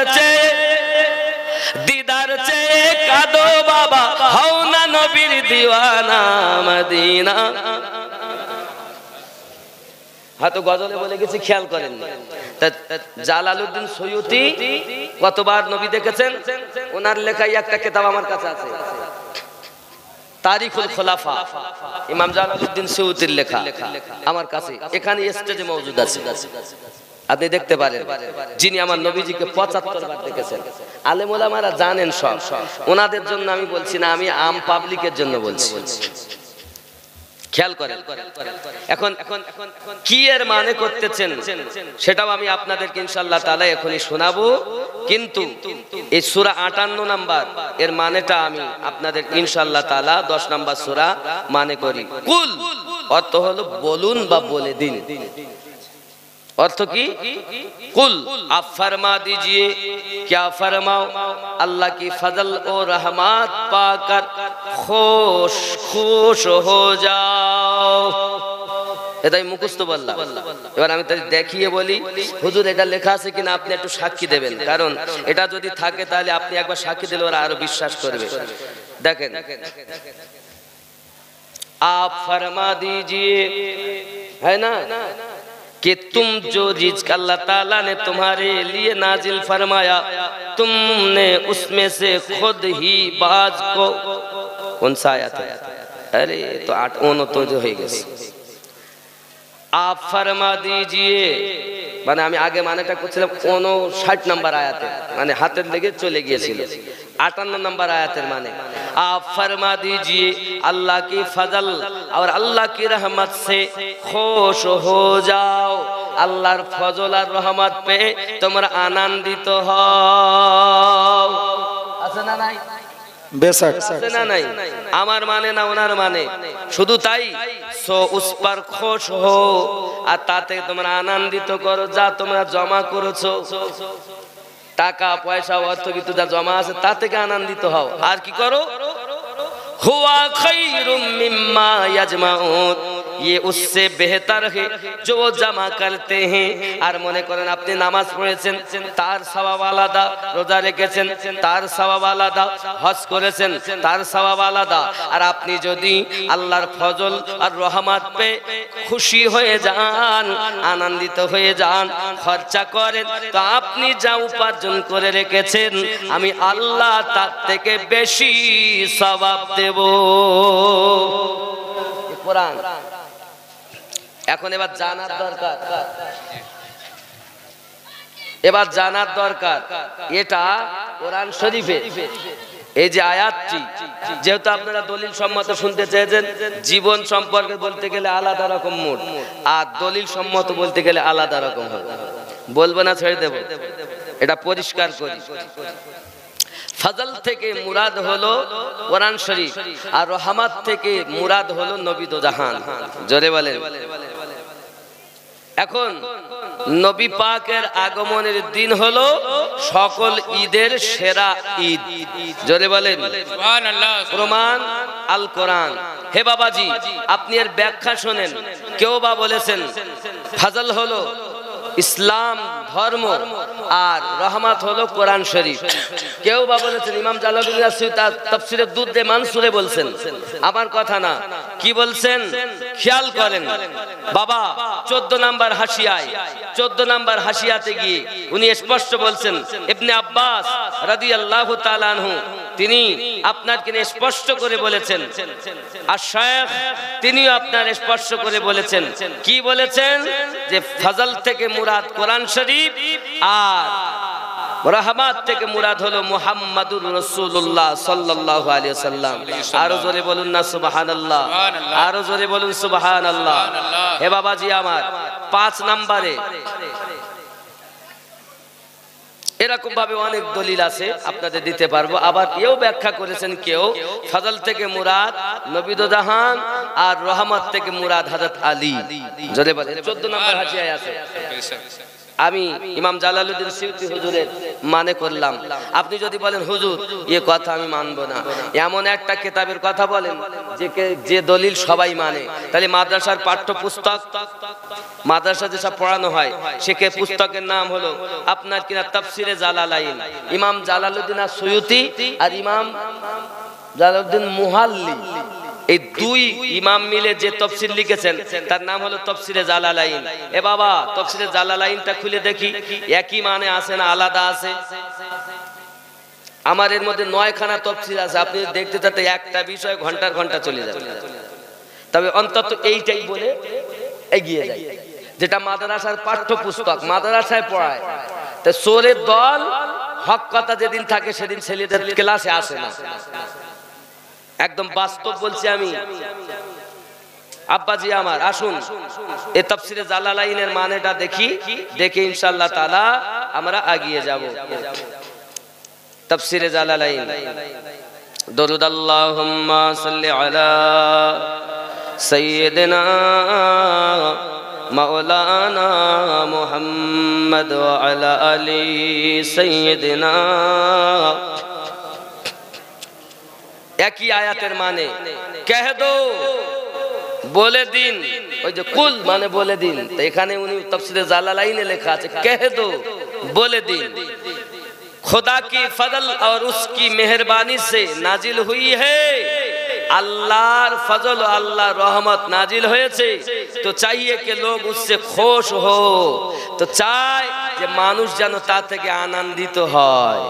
চেয়ে কাঁদো বাবা, হও না নবীর দিওয়ানা। মদিনা হয়তো গজলে বলে গেছি খেয়াল করেন। জালালউদ্দিন সুয়ুতি কতবার নবী দেখেছেন? ওনার লেখাই একটা কিতাব আমার কাছে আছে, তারিখুল খোলাফা, ইমাম জালালউদ্দিন সুয়ুতির লেখা আমার কাছে এখানে স্টেজে মওজুদ আছে, আপনি দেখতে পারেন। যিনি আমার নবীজিকে 75 বার দেখেছেন। আলেম ওলামারা জানেন সব, ওনাদের জন্য আমি বলছি না, আমি আম পাবলিকের জন্য বলছি। খেয়াল করেন। এখন কি এর মানে করতেছেন সেটাও আমি আপনাদেরকে ইনশাআল্লাহ তাআলা এখনই শোনাবো। কিন্তু এই সূরা 58 নাম্বার এর মানেটা আমি আপনাদের ইনশাআল্লাহ তাআলা 10 নাম্বার সূরা মানে করি। কুল অর্থ হলো বলুন বা বলে দিন। अर्थ की कुल आप फरमा दीजिए, क्या फरमाओ, अल्लाह की फजल और रहमत पाकर खुश खुश हो जाओ। এটাই মুখস্থ বললাম। এবার আমি তাই দেখিয়ে বলি, হুজুর এটা লেখা আছে কিনা আপনি একটু সাক্ষী দেবেন, কারণ এটা যদি থাকে তাহলে আপনি একবার সাক্ষী দিলে ওরা আরো বিশ্বাস করবে। দেখেন, आप फरमा दीजिए, है ना, कि तुम जो रिज़्क़ अल्लाह ताला ने तुम्हारे लिए नाजिल फरमाया, तुमने उसमें से खुद ही बाज को, कौन सा आयत है? अरे तो 8 तो जो है गए। आप फरमा दीजिए মানে আমি আগে মানেটা করছিলাম 59 নম্বর আয়াতে, মানে হাতের লেগে চলে গিয়েছিল। 58 নম্বর আয়াতের মানে आप फरमा दीजिए अल्लाह की फजल और अल्लाह की रहमत से खुश हो जाओ, আল্লাহর ফজল আর রহমত পেয়ে তোমরা আনন্দিত হও। আছে না নাই? बेशक আছে না নাই? আমার মানে না ওনার মানে, শুধু তাই সো উস पर खुश हो, আর তাতে তোমরা আনন্দিত করো যা তোমরা জমা করেছো, টাকা পয়সা অর্থ কিছু যা জমা আছে তা থেকে আনন্দিত হও। আর কি করো? हुआ खैरुम मिम्मा यजमाउन, ये उससे बेहतर है जो जमा करते हैं। আর মনে করেন আপনি নামাজ পড়েছেন, তার সওয়াব আলাদা, রোজা রেখেছেন তার সওয়াব আলাদা, হজ করেছেন তার সওয়াব আলাদা। আর আপনি যদি আল্লাহর ফজল আর রহমত পেয়ে খুশি হয়ে যান, আনন্দিত হয়ে যান, খরচা করেন, তো আপনি যা উপার্জন করে রেখেছেন আমি আল্লাহ তার থেকে বেশি সওয়াব দেব। কোরআন। এখন এবার জানার দরকার, এটা কোরআন শরীফে এই যে আয়াতটি, যেহেতু আপনারা দলিল সম্মত শুনতে চেয়েছেন, জীবন সম্পর্কে বলতে গেলে আলাদা রকম মোড, আর দলিল সম্মত বলতে গেলে আলাদা রকম হবে। বলবো না, ছেড়ে দেব, এটা পরিষ্কার করি। ফজল থেকে মুরাদ হলো কোরআন শরীফ, আর রহমত থেকে মুরাদ হলো নবী দো জাহান। জোরে বলেন। এখন নবী পাকের আগমনের দিন হলো সকল ঈদের সেরা ঈদ। জোরে বলেন সুবহানাল্লাহ। প্রমাণ আল কোরআন। হে বাবাজি, আপনি এর ব্যাখ্যা শোনেন। কেউ বা বলেছেন ফাজল হলো ইসলাম ধর্ম আর রহমত হলো কোরআন শরীফ। কেউ বা বলেছেন ইমাম জালালউদ্দিন আসিফ তার তাফসীরে দুররে মানসুরে বলছেন, আমার কথা না, কি বলছেন খেয়াল করেন বাবা। 14 নম্বর হাসিয়ায় 14 নম্বর হাসিয়াতে গিয়ে উনি স্পষ্ট বলছেন, ইবনে আব্বাস রাদিয়াল্লাহু তাআলা আনহু তিনি আপনার কিনে স্পষ্ট করে বলেছেন, আর শায়খ তিনিও আপনার স্পষ্ট করে বলেছেন, কি বলেছেন যে ফাজল থেকে মুরাদ কোরআন শরীফ আর রহমত থেকে মুরাদ হলো মুহাম্মাদুর রাসূলুল্লাহ সাল্লাল্লাহু আলাইহি ওয়াসাল্লাম। আরো জোরে বলুন না সুবহানাল্লাহ, আরো জোরে বলুন সুবহানাল্লাহ। হে বাবাজি আমার, 5 নম্বরে এরকম ভাবে অনেক দলিল আছে আপনাদের দিতে পারবো। আবার এও ব্যাখ্যা করেছেন কেউ ফাজল থেকে মুরাদ নবী দো জাহান আর রহমত থেকে মুরাদ হযরত আলী। জোরে বলেন 14 নম্বর হাসিয়ায় আছে। আমি ইমাম জালালউদ্দিন সিউতি হুজুরের মানে করলাম, আপনি যদি বলেন হুজুর এই কথা আমি মানবো না, এমন একটা কিতাবের কথা বলেন যে দলিল সবাই মানে, তাহলে মাদ্রাসার পাঠ্যপুস্তক, মাদ্রাসা যেসব পড়ানো হয় সেকে পুস্তকের নাম হলো আপনার কিনা তাফসিরে জালালাইন। ইমাম জালালউদ্দিন আসিউতি আর ইমাম জালালউদ্দিন মুহাল্লি, এই দুই ইমাম মিলে যে তাফসীর লিখেছেন তার নাম হলো তাফসিরে জালালাইন। এ বাবা, তাফসিরে জালালাইনটা খুলে দেখি একই মানে আছে না আলাদা আছে? আমার এর মধ্যে 9 খানা তাফসীর আছে, আপনি দেখতে চাইতে একটা বিষয় ঘন্টার ঘন্টা চলে যাবে। তবে অন্তত এইটাই বলে এগিয়ে যায়, যেটা মাদ্রাসার পাঠ্যপুস্তক মাদ্রাসায় পড়ায়। তো সোরের দল হক কথা যেদিন থাকে সেদিন ছেলেদের ক্লাসে আসে না। একদম বাস্তব বলছি আমি। আব্বাজি আমার, আসুন এই তাফসিরে জালালাইনের মানেটা দেখি, দেখে ইনশাআল্লাহ তাআলা আমরা এগিয়ে যাব। তাফসিরে জালালাইন, দরুদ আল্লাহুম্মা সাল্লি আলা সাইয়্যিদিনা মাওলানা মুহাম্মদ ওয়া আলা আলি সাইয়্যিদিনা। একই আয়াতের মানে কহ দো, বলে দিন। ওই যে কুল মানে বলে দিন, তো এখানে উনি তাফসীরে জালালাইনে লেখা আছে কহ দো, বলে দিন। खुदा की फजल और उसकी मेहरबानी से नाजिल हुई है, अल्लाह फजल अल्लाह रहमत नाजिल হয়েছে, तो चाहिए कि लोग उससे खुश हो, तो চাই যে মানুষ যেন তা থেকে আনন্দিত হয়।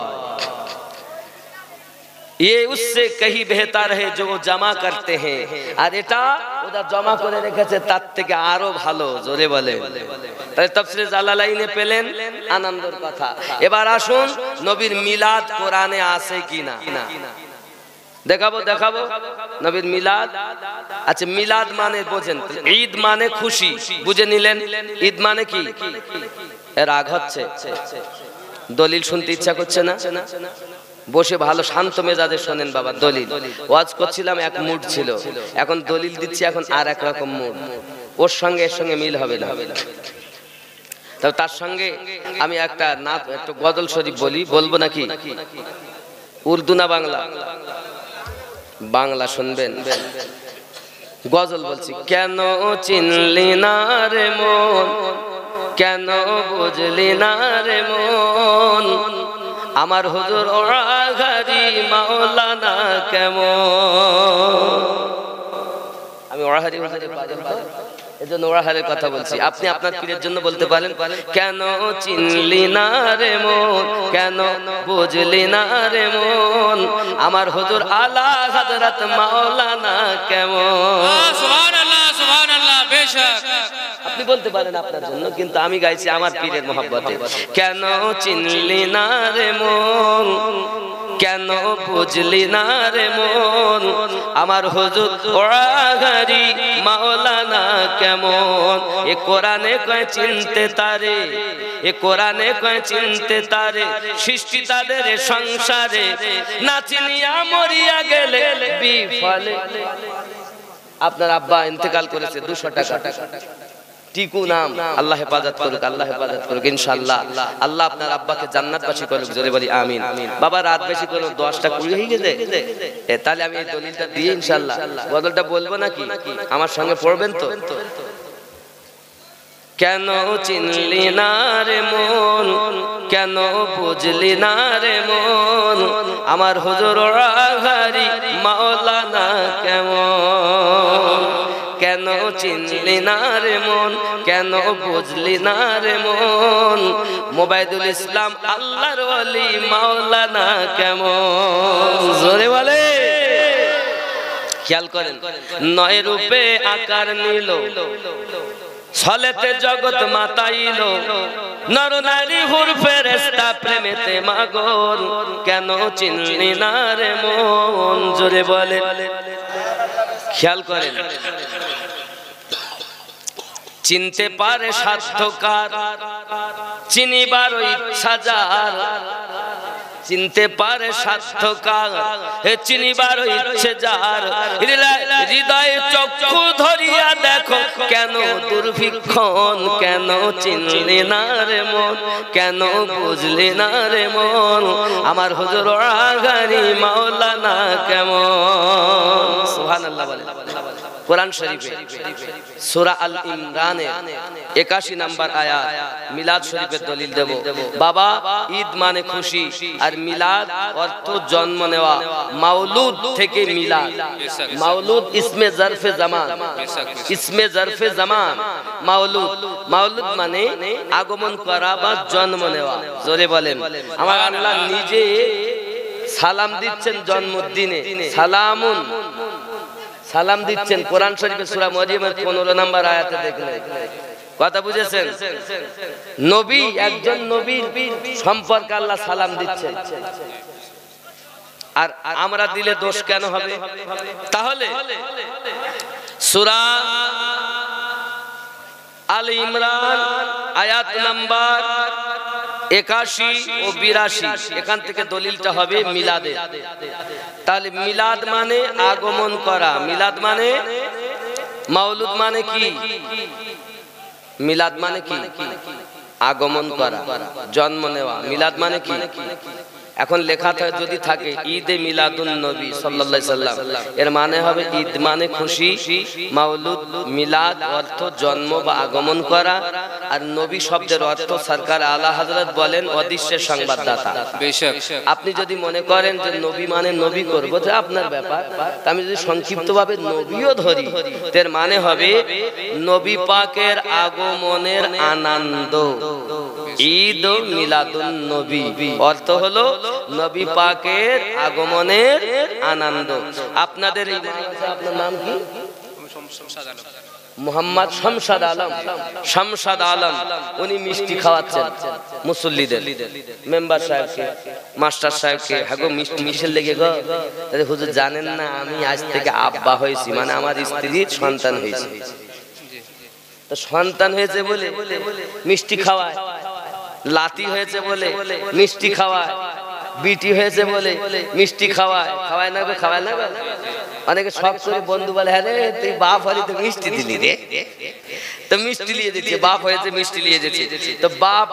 ये उससे कहीं बेहतर है जो जमा करते हैं, আর এটা ওরা জমা করে রেখেছে তার থেকে আরো ভালো। জোরে বলে। তাহলে তাফসীরে জালালাইনে পেলেন আনন্দের কথা। এবার আসুন নবীর মিলাদ কোরআনে আছে কিনা দেখাবো নবীর মিলাদ। আচ্ছা, মিলাদ মানে বোঝেন, ঈদ মানে খুশি, বুঝে নিলেন। ঈদ মানে কি? রাগ হচ্ছে, দলিল শুনতে ইচ্ছা করছে না? বসে ভালো শান্ত মেজাজে শোনেন বাবা দলিল। ওয়াজ করছিলাম এক মুড ছিল, এখন দলিল দিচ্ছি এখন আর এক রকম মুড। ওর সঙ্গে এর সঙ্গে মিল হবে না। তবে তার সঙ্গে আমি একটা গজল শরীফ বলবো নাকি? উর্দু না বাংলা? বাংলা শুনবেন। গজল বলছি। কেন চিনলি না রে মন, কেন বুঝলি না রে মন, আমার হুজুর ওরাহারি মাওলানা কেমন। আমি ওরাহারি হুজুরের পাগল, এজন্য ওরাহারের কথা বলছি। আপনি আপনার পীরের জন্য বলতে পারেন কেন চিনলি না রে মন, কেন বুঝলি না রে মন, আমার হুজুর আলা হযরত মাওলানা কেমন। সুবহানাল্লাহ সুবহানাল্লাহ, বেশক আপনি বলতে পারেন আপনার জন্য, কিন্তু আমি গাইছি আমার পীরের মহব্বতে। কেন চিনলি না রে মন, কেন বুঝলি না রে মন, আমার হুজুর ওরাহারি মাওলানা কেমন। এ কোরআনে কয় চিনতে তারে, এ কোরআনে কয় চিনতে তারে, সৃষ্টি তাদের সংসারে, না চিনিয়া মরিয়া গেলে বিফলে। আপনার আব্বা ইন্তেকাল করেছে, 200 টাকা টিকু নাম, আল্লাহ হেফাজত করুক, আল্লাহ হেফাজত করুক ইনশাআল্লাহ। আল্লাহ আপনার আব্বাকে জান্নাতবাসী করুক। জোরে বলি আমিন। বাবা রাত বেশি করে 10টা 20 হয়ে গেছে, তাহলে আমি এই দলিলটা দিয়ে ইনশাআল্লাহ বদলটা বলবো নাকি? আমার সঙ্গে পড়বেন তো? কেন চিনলি না রে মন, কেন বুঝলি না রে মন, আমার হুজুর আঘারি মাওলানা কেমন। কেন চিনলি না রে মন, কেন বুঝলি না রে মন, মোবাইদুল ইসলাম আল্লাহর ওলি মাওলানা কেমন। জোরে বলে, খেয়াল করেন, নয় রূপে আকার নিল, ছলেতে জগৎ মাতাইল, নর নারী হুর ফেরেশতা প্রেমেতে মাগন, কেন চিনলি না রে মন। জোরে বলে, খেয়াল করেন, চিনতে পারে সাধ্যকার, চিনিবার ইচ্ছা যার, চিনতে পারে সাধ্যকার, চিনিবার ইচ্ছে যার, হৃদয়ে চক্ষু ধরিয়া দেখো, কেন দুর্ভিক্ষণ, কেন চিনলি না রে মন, কেন বুঝলি না রে মন, আমার হুজুর আঘারি মাওলানা কেমন। সুবহানাল্লাহ বলে। কোরআন শরীফে সূরা আল ইমরানের 81 নম্বর আয়াত, মিলাদ শরীফের দলিল দেব। বাবা, ঈদ মানে খুশি, আর মিলাদ অর্থ জন্ম নেওয়া, মাউলুদ থেকে মিলাদ। মাউলুদ ইসমে জারফে জামান, ইসমে জারফে জামান মাউলুদ। মাউলুদ মানে আগমন করা বা জন্ম নেওয়া। জোরে বলেন, আমার আল্লাহ নিজে সালাম দিচ্ছেন জন্মদিনে, সালামুন, সালাম দিচ্ছেন। কোরআন শরীফে সূরা মরিয়মের 15 নম্বর আয়াতে দেখলেন। কথা বুঝেছেন? নবী, একজন নবীর সম্পর্কে আল্লাহ সালাম দিচ্ছেন, আর আমরা দিলে দোষ কেন হবে? তাহলে সূরা আল ইমরান আয়াত নাম্বার 81 ও 82, এখান থেকে দলিলটা হবে মিলাদে। তাহলে মিলাদ মানে আগমন করা, মিলাদ মানে, মাউলুদ মানে কি? মিলাদ মানে কি? আগমন করা, জন্ম নেওয়া। মিলাদ মানে কি? এখন লেখা যদি থাকে ঈদে মিলাদুন নবী সাল্লাল্লাহু আলাইহি সাল্লাম, এর মানে হবে ঈদ মানে খুশি, মাউলুদ মিলাদ অর্থ জন্ম বা আগমন করা, আর নবী শব্দের অর্থ সরকার আলা হযরত বলেন অদৃশ্যের সংবাদদাতা। বেশক আপনি যদি মনে করেন যে নবী মানে নবী করব, তো আপনার ব্যাপার। আমি যদি সংক্ষিপ্তভাবে নবীও ধরি, এর মানে হবে নবী পাকের আগমনের আনন্দ। ঈদ ও মিলাদুন নবী অর্থ হলো নবী পাকের আগমনের আনন্দ। আপনাদের আপনার নাম কি? মোহাম্মদ শামসাদ আলম। শামসাদ আলম উনি মিষ্টি খাওয়াচ্ছেন মুসল্লিদের, মেম্বার সাহেবকে, মাস্টার সাহেবকে। হ্যাঁ গো, মিষ্টি মিশেল লেগে গো। হুজুর জানেন না, আমি আজ থেকে আব্বা হয়েছি, মানে আমার স্ত্রীর সন্তান হয়েছে। তো সন্তান হয়েছে বলে মিষ্টি খাওয়ায়, লাতি হয়েছে বলে মিষ্টি খাওয়ায়, বিটি হয়েছে বলে মিষ্টি খাওয়ায়। খাওয়ায় না গো, খাওয়ায় না গো। অনেকে শখ করে বন্ধু বলে, হ্যাঁ রে তুই বাপ হলি তো মিষ্টি দিলি রে, তো মিষ্টি নিয়ে দিচ্ছে। বাপ হয়েছে মিষ্টি নিয়ে দিচ্ছে। তো বাপ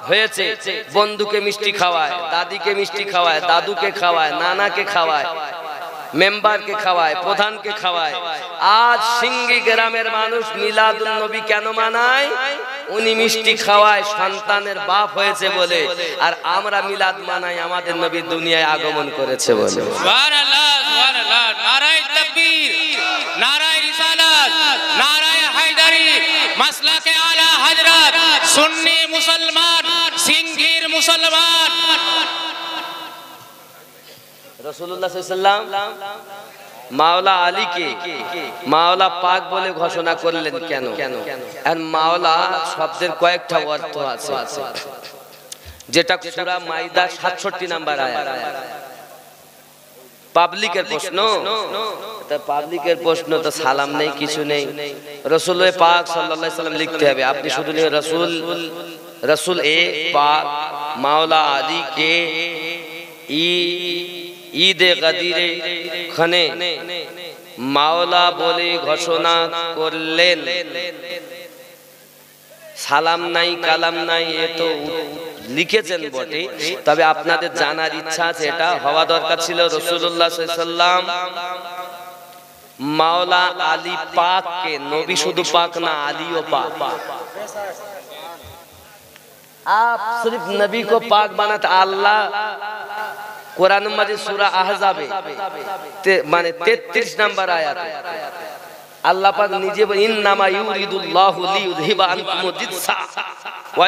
হয়েছে বন্ধুকে মিষ্টি খাওয়ায়, দাদিকে মিষ্টি খাওয়ায়, দাদুকে খাওয়ায়, নানাকে খাওয়ায়, মেম্বারকে খাওয়ায়, প্রধানকে খাওয়ায়। আজ সিঙ্গি গ্রামের মানুষ মিলাদুন নবী কেন মানায়? উনি মিষ্টি খাওয়ায় সন্তানের বাপ হয়েছে বলে, আর আমরা মিলাদ মানাই আমাদের নবী দুনিয়ায় আগমন করেছে বলে। সুবহানাল্লাহ, সুবহানাল্লাহ। নারায়ে তাকবীর, নারায়ে রিসালাত, নারায়ে হায়দারি, মাসলাকে আলা হযরত, সুন্নি মুসলমান, সিঙ্গির মুসলমান। রাসূলুল্লাহ সাল্লাল্লাহু আলাইহি ওয়াসাল্লাম মাওলা আলীকে মাওলা পাক বলে ঘোষণা করলেন কেন? আর মাওলা শব্দের কয়েকটা অর্থ আছে, যেটা সূরা মাইদা 67 নম্বর আয়াত। পাবলিকের প্রশ্ন, তা পাবলিকের প্রশ্ন তো সালাম নেই, কিছু নেই। রাসূল পাক সাল্লাল্লাহু আলাইহি ওয়াসাল্লাম লিখতে হবে। আপনি শুধু লিখে রাসূল, রাসূল এ পাক মাওলা আলী কে ঈদে গদিরে খানে মাওলা বলে ঘোষণা করলেন। সালাম নাই, কালাম নাই, এ তো লিখেছেন বটে, তবে আপনাদের জানার ইচ্ছা আছে, এটা হওয়া দরকার ছিল। রাসূলুল্লাহ সাল্লাল্লাহু আলাইহি ওয়াসাল্লাম মাওলা আলী পাককে, নবী শুধু পাক না, আলীও পাক। आप सिर्फ नबी को पाक बनाते अल्लाह कुरान मजीद सूरा अहज़ाब माने 33 नंबर आयत अल्लाह पाक निजे इन्नामा युरिदुल्लाहु लियुज़हिबा अन्कुम रिज्सा वा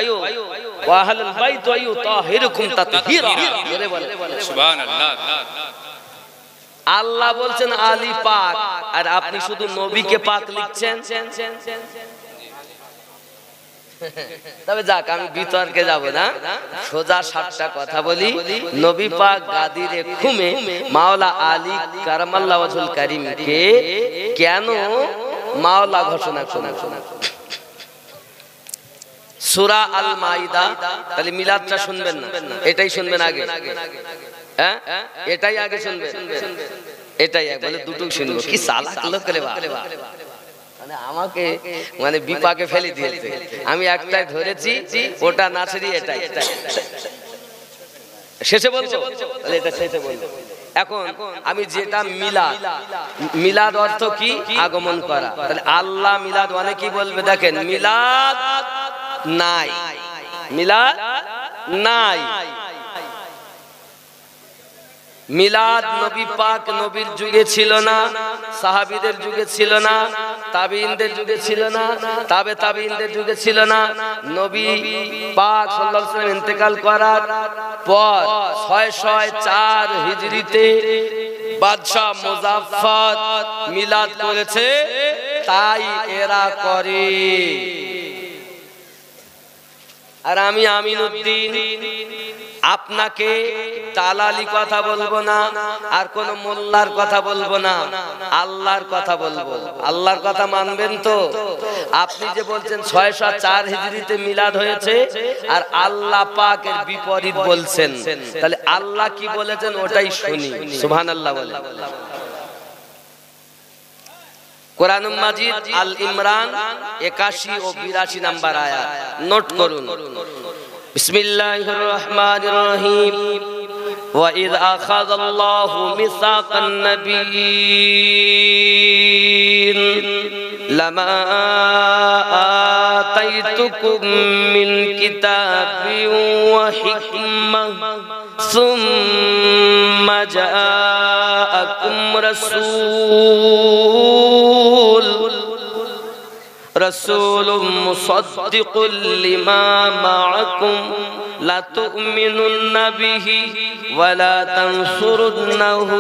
अहलुल बैत वा युताहिरुकुम तातहीरा সুবহানাল্লাহ আল্লাহ বলছেন আলী পাক আর আপনি শুধু নবীকে পাক লিখছেন তবে যাক আমি বিতর্কে যাব না সোজা সাতটা কথা বলি নবী পাক গাদিরে খুমে মাওলা আলী কারামাল্লাহু ওয়াজহুল কারীমকে কেন মাওলা ঘোষণা করলেন সূরা আল মাইদা তাহলে মিলাদটা শুনবেন না এটাই শুনবেন আগে হ্যাঁ এটাই আগে শুনবেন এটাই বলে দুটো শুনবো কি চালাক লোক রে বাবা মানে আমাকে মানে বিপাকে ফেলে দিয়েছে আমি একটাই ধরেছি ওটা নাচরি এটাই শেষে বলবো তাহলে এটা শেষে বলবো এখন আমি যেটা মিলাদ মিলাদ অর্থ কি আগমন করা তাহলে আল্লাহ মিলাদ অনেকেই বলবে দেখেন মিলাদ নাই মিলাদ নাই মিলাদ নবী পাক নবীর যুগে ছিল না সাহাবীদের যুগে ছিল না তাবিঈনদের যুগে ছিল না তাবে তাবিঈনদের যুগে ছিল না নবী পাক সাল্লাল্লাহু আলাইহি ওয়াসাল্লাম ইন্তেকাল করার পর 604 হিজরিতে বাদশা মুজাফফর মিলাদ করেছে তাই এরা করে আর আমি আমিনউদ্দিন আপনাকে দালালি কথা বলবো না আর কোন মোল্লার কথা বলবো না আল্লাহর কথা বলবো আল্লাহর কথা মানবেন তো আপনি যে বলছেন 604 হিজরিতে মিলাদ হয়েছে আর আল্লাহ পাকের বিপরীত বলছেন তাহলে আল্লাহ কি বলেছেন ওটাই শুনি সুবহানাল্লাহ বলে কোরআন মাজিদ আল ইমরান 81 ও 82 নাম্বার আয়াত নোট করুন বিসমিল্লাহির রহমানির রহিম ওয়া ইয আখাযাল্লাহু মিসাকান নাবিয়্যিন লামা আতাইতুকুম মিন কিতাবিন ওয়া হিকমাহ সুম্মা জাআকুম رسول مصدق لما معكم لا تؤمنن به ولا تنصرنه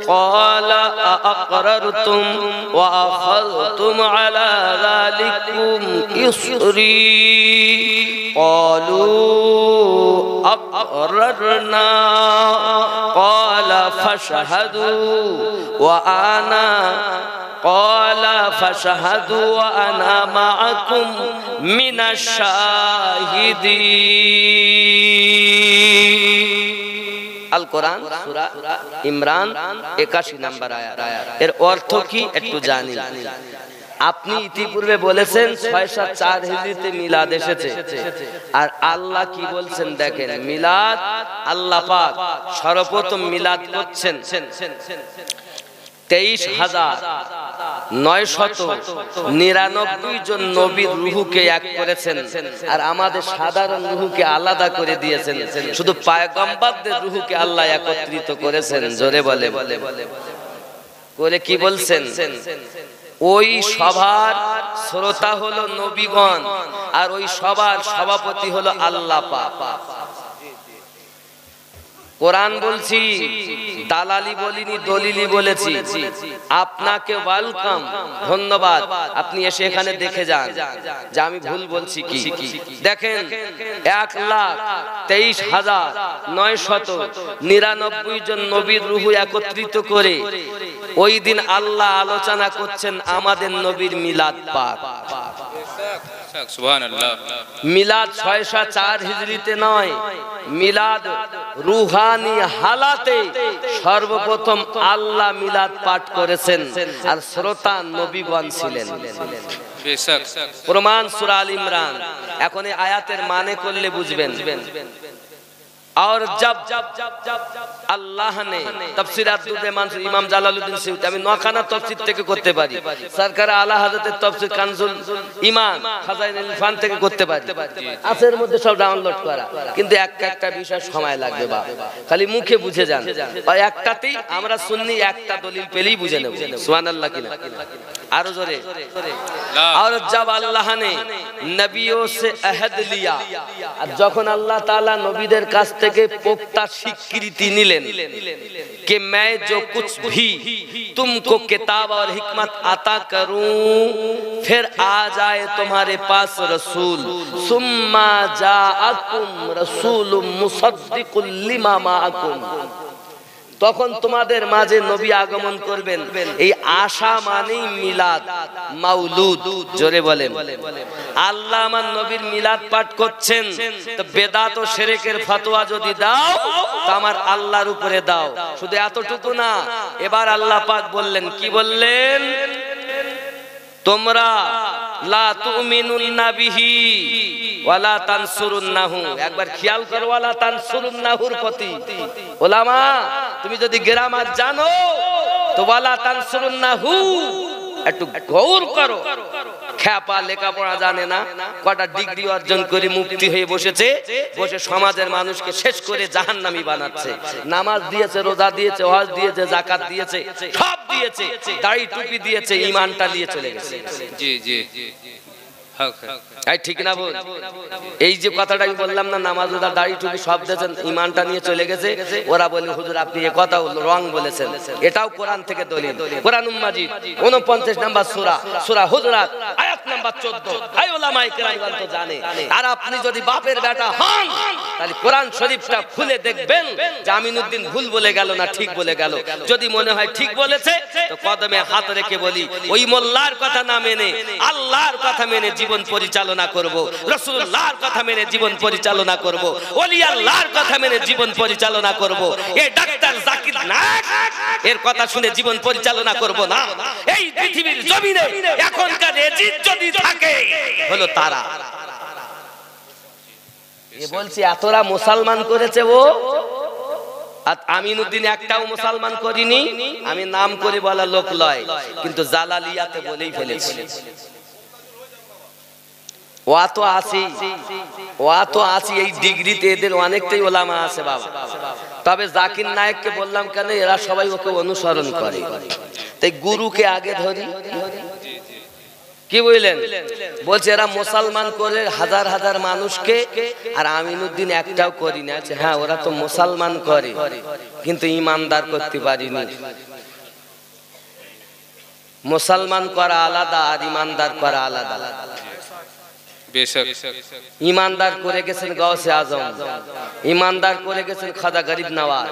قال أأقررتم وأخذتم على ذلكم إصري قالوا أقررنا قال فاشهدوا وأنا قال فاشهدوا وأنا معكم من الشاهدين আল কোরআন সূরা ইমরান 81 নাম্বার আয়াত এর অর্থ কি একটু জানি আপনি ইতিপূর্বে বলেছেন 604 হিজরিতে মিলাদ এসেছে আর আল্লাহ কি বলছেন দেখেন মিলাদ আল্লাহ পাক সর্বপ্রথম মিলাদ করছেন 23,999 জন নবীর রূহকে এক করেছেন আর আমাদের সাধারণ রূহকে আলাদা করে দিয়েছেন শুধু পয়গম্বরদের রূহকে আল্লাহ একত্রিত করেছেন জোরে বলে বলে কি বলছেন ওই সবার শ্রোতা হলো নবীগণ আর ওই সবার সভাপতি হলো আল্লাহ পাক কোরআন বলছি দালালি বলিনি দলিলি বলেছি আপনাকে ওয়েলকাম ধন্যবাদ আপনি এসে এখানে দেখে যান যে আমি ভুল বলছি কি দেখেন 1,23,999 জন নবীর রূহ একত্রিত করে ওই দিন আল্লাহ আলোচনা করছেন আমাদের নবীর মিলাদ পাক সুবহানাল্লাহ মিলাদ 604 হিজরিতে নয় মিলাদ রূহানি হালাতে সর্বপ্রথম আল্লাহ মিলাদ পাঠ করেছেন আর শ্রোতা নবীগণ ছিলেন বেশক প্রমাণ সূরা আল ইমরান এখন এই আয়াতের মানে করলে বুঝবেন और जब আল্লাহ ने तफसीर अब्दुल मंसूर इमाम জালালউদ্দিন সিউতি আমি নখানা তফসির থেকে করতে পারি সরকার আলা হযরতের তফসির কানজুল ঈমান খাজাইনুল ইরফান থেকে করতে পারি আসের মধ্যে সব ডাউনলোড করা কিন্তু একটা বিষয় সময় লাগবে বাবা খালি মুখে বুঝে যান আর একটাতেই আমরা সুন্নি একটা দলিল পেলেই বুঝে নেব সুবহানাল্লাহ কিনা আরো জোরে और जब अल्लाह ने नबियों से अहद लिया আর যখন আল্লাহ তাআলা নবীদের কাছ থেকে পোক্তা স্বীকৃতি নিলেন कि मैं जो कुछ भी तुमको किताब और हिकमत अता करूं फिर आ जाए तुम्हारे पास रसूल सुम्मा जाअकुम रसूलुम मुसद्दिकुल लिमा माअकुम তখন তোমাদের মাঝে নবী আগমন করবেন এই আশা মানেই মিলাদ মাউলুদ জোরে বলেন আল্লাহ আমার নবীর মিলাদ পাঠ করছেন তো বেদাত ও শিরকের ফতোয়া যদি দাও তো আমার আল্লাহর উপরে দাও শুধু এতটুকু না এবার আল্লাহ পাক বললেন কি বললেন তোমরা লা তুমিনুন্না বিহি ওয়ালা তানসুরুন্নাহু একবার খেয়াল করো ওয়ালা তানসুরুন্নাহুর প্রতি ওলামা তুমি যদি গ্রামার জানো তো ওয়ালা তানসুরুন্নাহু একটু গৌর করো খ্যাপা লেখাপড়া জানে না কটা ডিগ্রি অর্জন করে মুক্তি হয়ে বসেছে বসে সমাজের মানুষকে শেষ করে জাহান্নামী বানাচ্ছে নামাজ দিয়েছে রোজা দিয়েছে হজ দিয়েছে যাকাত দিয়েছে সব দিয়েছে দাড়ি টুপি দিয়েছে ঈমানটা নিয়ে চলে গেছে জি জি ঠিক না বল এই যে কথাটা আমি বললাম না নামাজ রোজা দাড়ি টুপি সব দিয়েছেন ঈমানটা নিয়ে চলে গেছে ওরা বলে হুজুর আপনি এই কথা রং বলেছেন এটাও কোরআন থেকে দলিল কোরআনুল মাজিদ 49 নম্বর সূরা সূরা হুজুরাত আয়াত নাম্বার 14 আই উলামায়ে কেরাম তো জানে আর আপনি যদি বাপের বেটা হন তাহলে কোরআন শরীফটা খুলে দেখবেন যে আমিনউদ্দিন ভুল বলে গেল না ঠিক বলে গেল যদি মনে হয় ঠিক বলেছে তো কদমে হাত রেখে বলি ওই মোল্লার কথা না মেনে আল্লাহর কথা মেনে জীবন পরিচালনা করব রাসূলুল্লাহর কথা মেনে জীবন পরিচালনা করব ওলি আল্লাহর কথা মেনে জীবন পরিচালনা করব এই ডাক্তার জাকির নায়েক এর কথা শুনে জীবন পরিচালনা করব না এই পৃথিবীর জমিনে এখনকার এজিদ যদি থাকে হলো তারা এ বলছি এতরা মুসলমান করেছে ও আর আমিনউদ্দিন একটাও মুসলমান করিনি আমি নাম করে বলা লোক লয় কিন্তু জালালিয়াতে বলেই ফেলেছি ওয়া তো আসি এই ডিগ্রিতে এদের অনেকটাই ওলামা আছে বাবা তবে জাকির নায়েককে বললাম কেন এরা সবাই ওকে অনুসরণ করে তাই গুরুকে আগে ধরি কি বললেন বলছে এরা মুসলমান করে হাজার হাজার মানুষকে আর আমিনউদ্দিন একটাও করি না হ্যাঁ ওরা তো মুসলমান করে কিন্তু ঈমানদার করতে পারিনি মুসলমান করা আলাদা আর ঈমানদার করা আলাদা बेशक ईमानदार করে গেছেন গাউসে আজম ईमानदार করে গেছেন খাজা গরিব নওয়াজ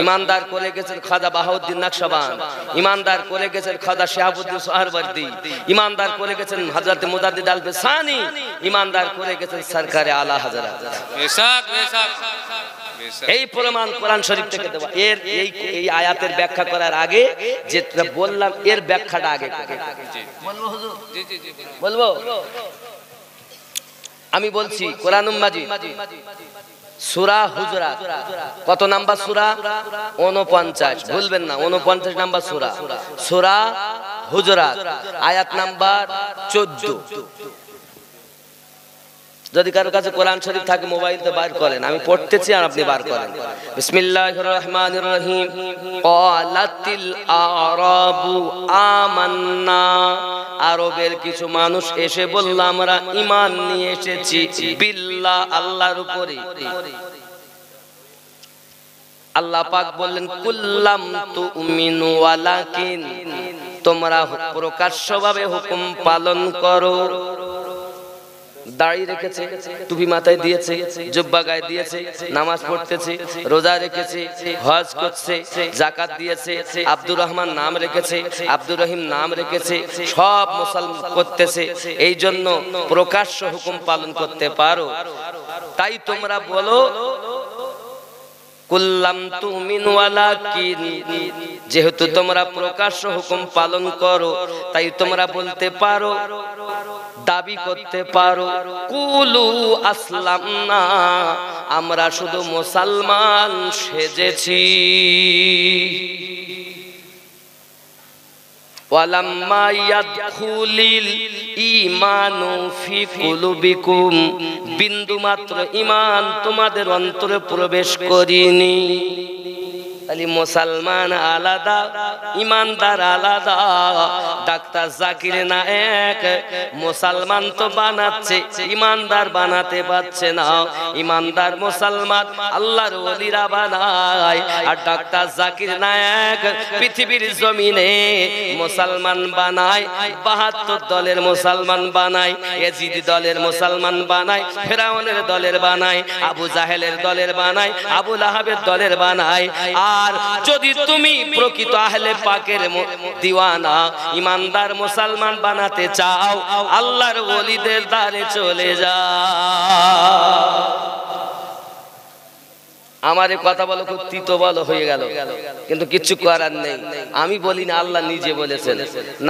ईमानदार করে গেছেন খাজা বাহাউদ্দিন নকশবন্দ ईमानदार করে গেছেন খাজা শাহাবুদ্দিন সোহরওয়ার্দী ईमानदार করে গেছেন হযরত মুজাদ্দিদ আল বিসানি ईमानदार করে গেছেন সরকারে আলা হযরত बेशक बेशक এই প্রমাণ কোরআন শরীফ থেকে দেব এর এই আয়াতের ব্যাখ্যা করার আগে যেটা বললাম এর ব্যাখ্যাটা আগে বলবো হুজুর জি জি জি বলবো আমি বলছি কোরআনুল মাজিদ সূরা হুজুরাত কত নাম্বার সূরা 49 ভুলবেন না 49 নাম্বার সূরা সূরা হুজুরাত আয়াত নাম্বার 14 যদি কারো কাছে কোরআন শরীফ থাকে মোবাইলতে বার করেন আমি পড়তেছি আর আপনি বার করেন বিসমিল্লাহির রহমানির রহিম ক্বালাতিল আরাবু আমান্না আরবের কিছু মানুষ এসে বলল আমরা ঈমান নিয়ে এসেছি বিল্লাহ আল্লাহর উপরে আল্লাহ পাক বললেন কুল্লাম তুমিনু ওয়ালাকিন তোমরা প্রকাশ্যভাবে হুকুম পালন করো দাড়ি রেখেছে টুপি মাথায় দিয়েছে জুব্বা গায়ে দিয়েছে নামাজ পড়তেছে রোজা রেখেছে হজ করছে যাকাত দিয়েছে আব্দুর রহমান নাম রেখেছে আব্দুর রহিম নাম রেখেছে সব মুসলমান করতেছে এই জন্য প্রকাশ্য হুকুম পালন করতে পারো তাই তোমরা বলো কুল্লাম তুমিন ওয়ালাকিন, যেহেতু তোমরা প্রকাশ্য হুকুম পালন করো তাই তোমরা বলতে পারো, দাবি করতে পারো, কুলু আসলামনা, আমরা শুধু মুসলমান সেজেছি। ওয়ালাম্মা ইয়াদখুলিল ঈমানু ফি কুলুবিকুম, বিন্দু মাত্র ঈমান তোমাদের অন্তরে প্রবেশ করিনি। তাহলে মুসলমান আলাদা, ইমানদার আলাদা। ডাক্তার জাকির নায়েক মুসলমান তো বানাচ্ছে, ইমানদার বানাতে পারছে না। ইমানদার মুসলমান আল্লাহর ওলিরা বানায়, আর ডাক্তার জাকির নায়েক পৃথিবীর জমিনে মুসলমান বানায়। ৭২ দলের মুসলমান বানায়, ইয়াজিদ দলের মুসলমান বানায়, ফেরাউনের দলের বানায়, আবু জাহেলের দলের বানায়, আবু লাহাবের দলের বানায়। আর যদি তুমি প্রকৃত আহলে পাকের দিওয়ানা ইমানদার মুসলমান বানাতে চাও, আল্লাহর ওলিদের দ্বারে চলে যাও। আমার এই কথা বলো খুব তিতো বলো হয়ে গেল, কিন্তু কিছু করার নেই। আমি বলি না, আল্লাহ নিজে বলেছেন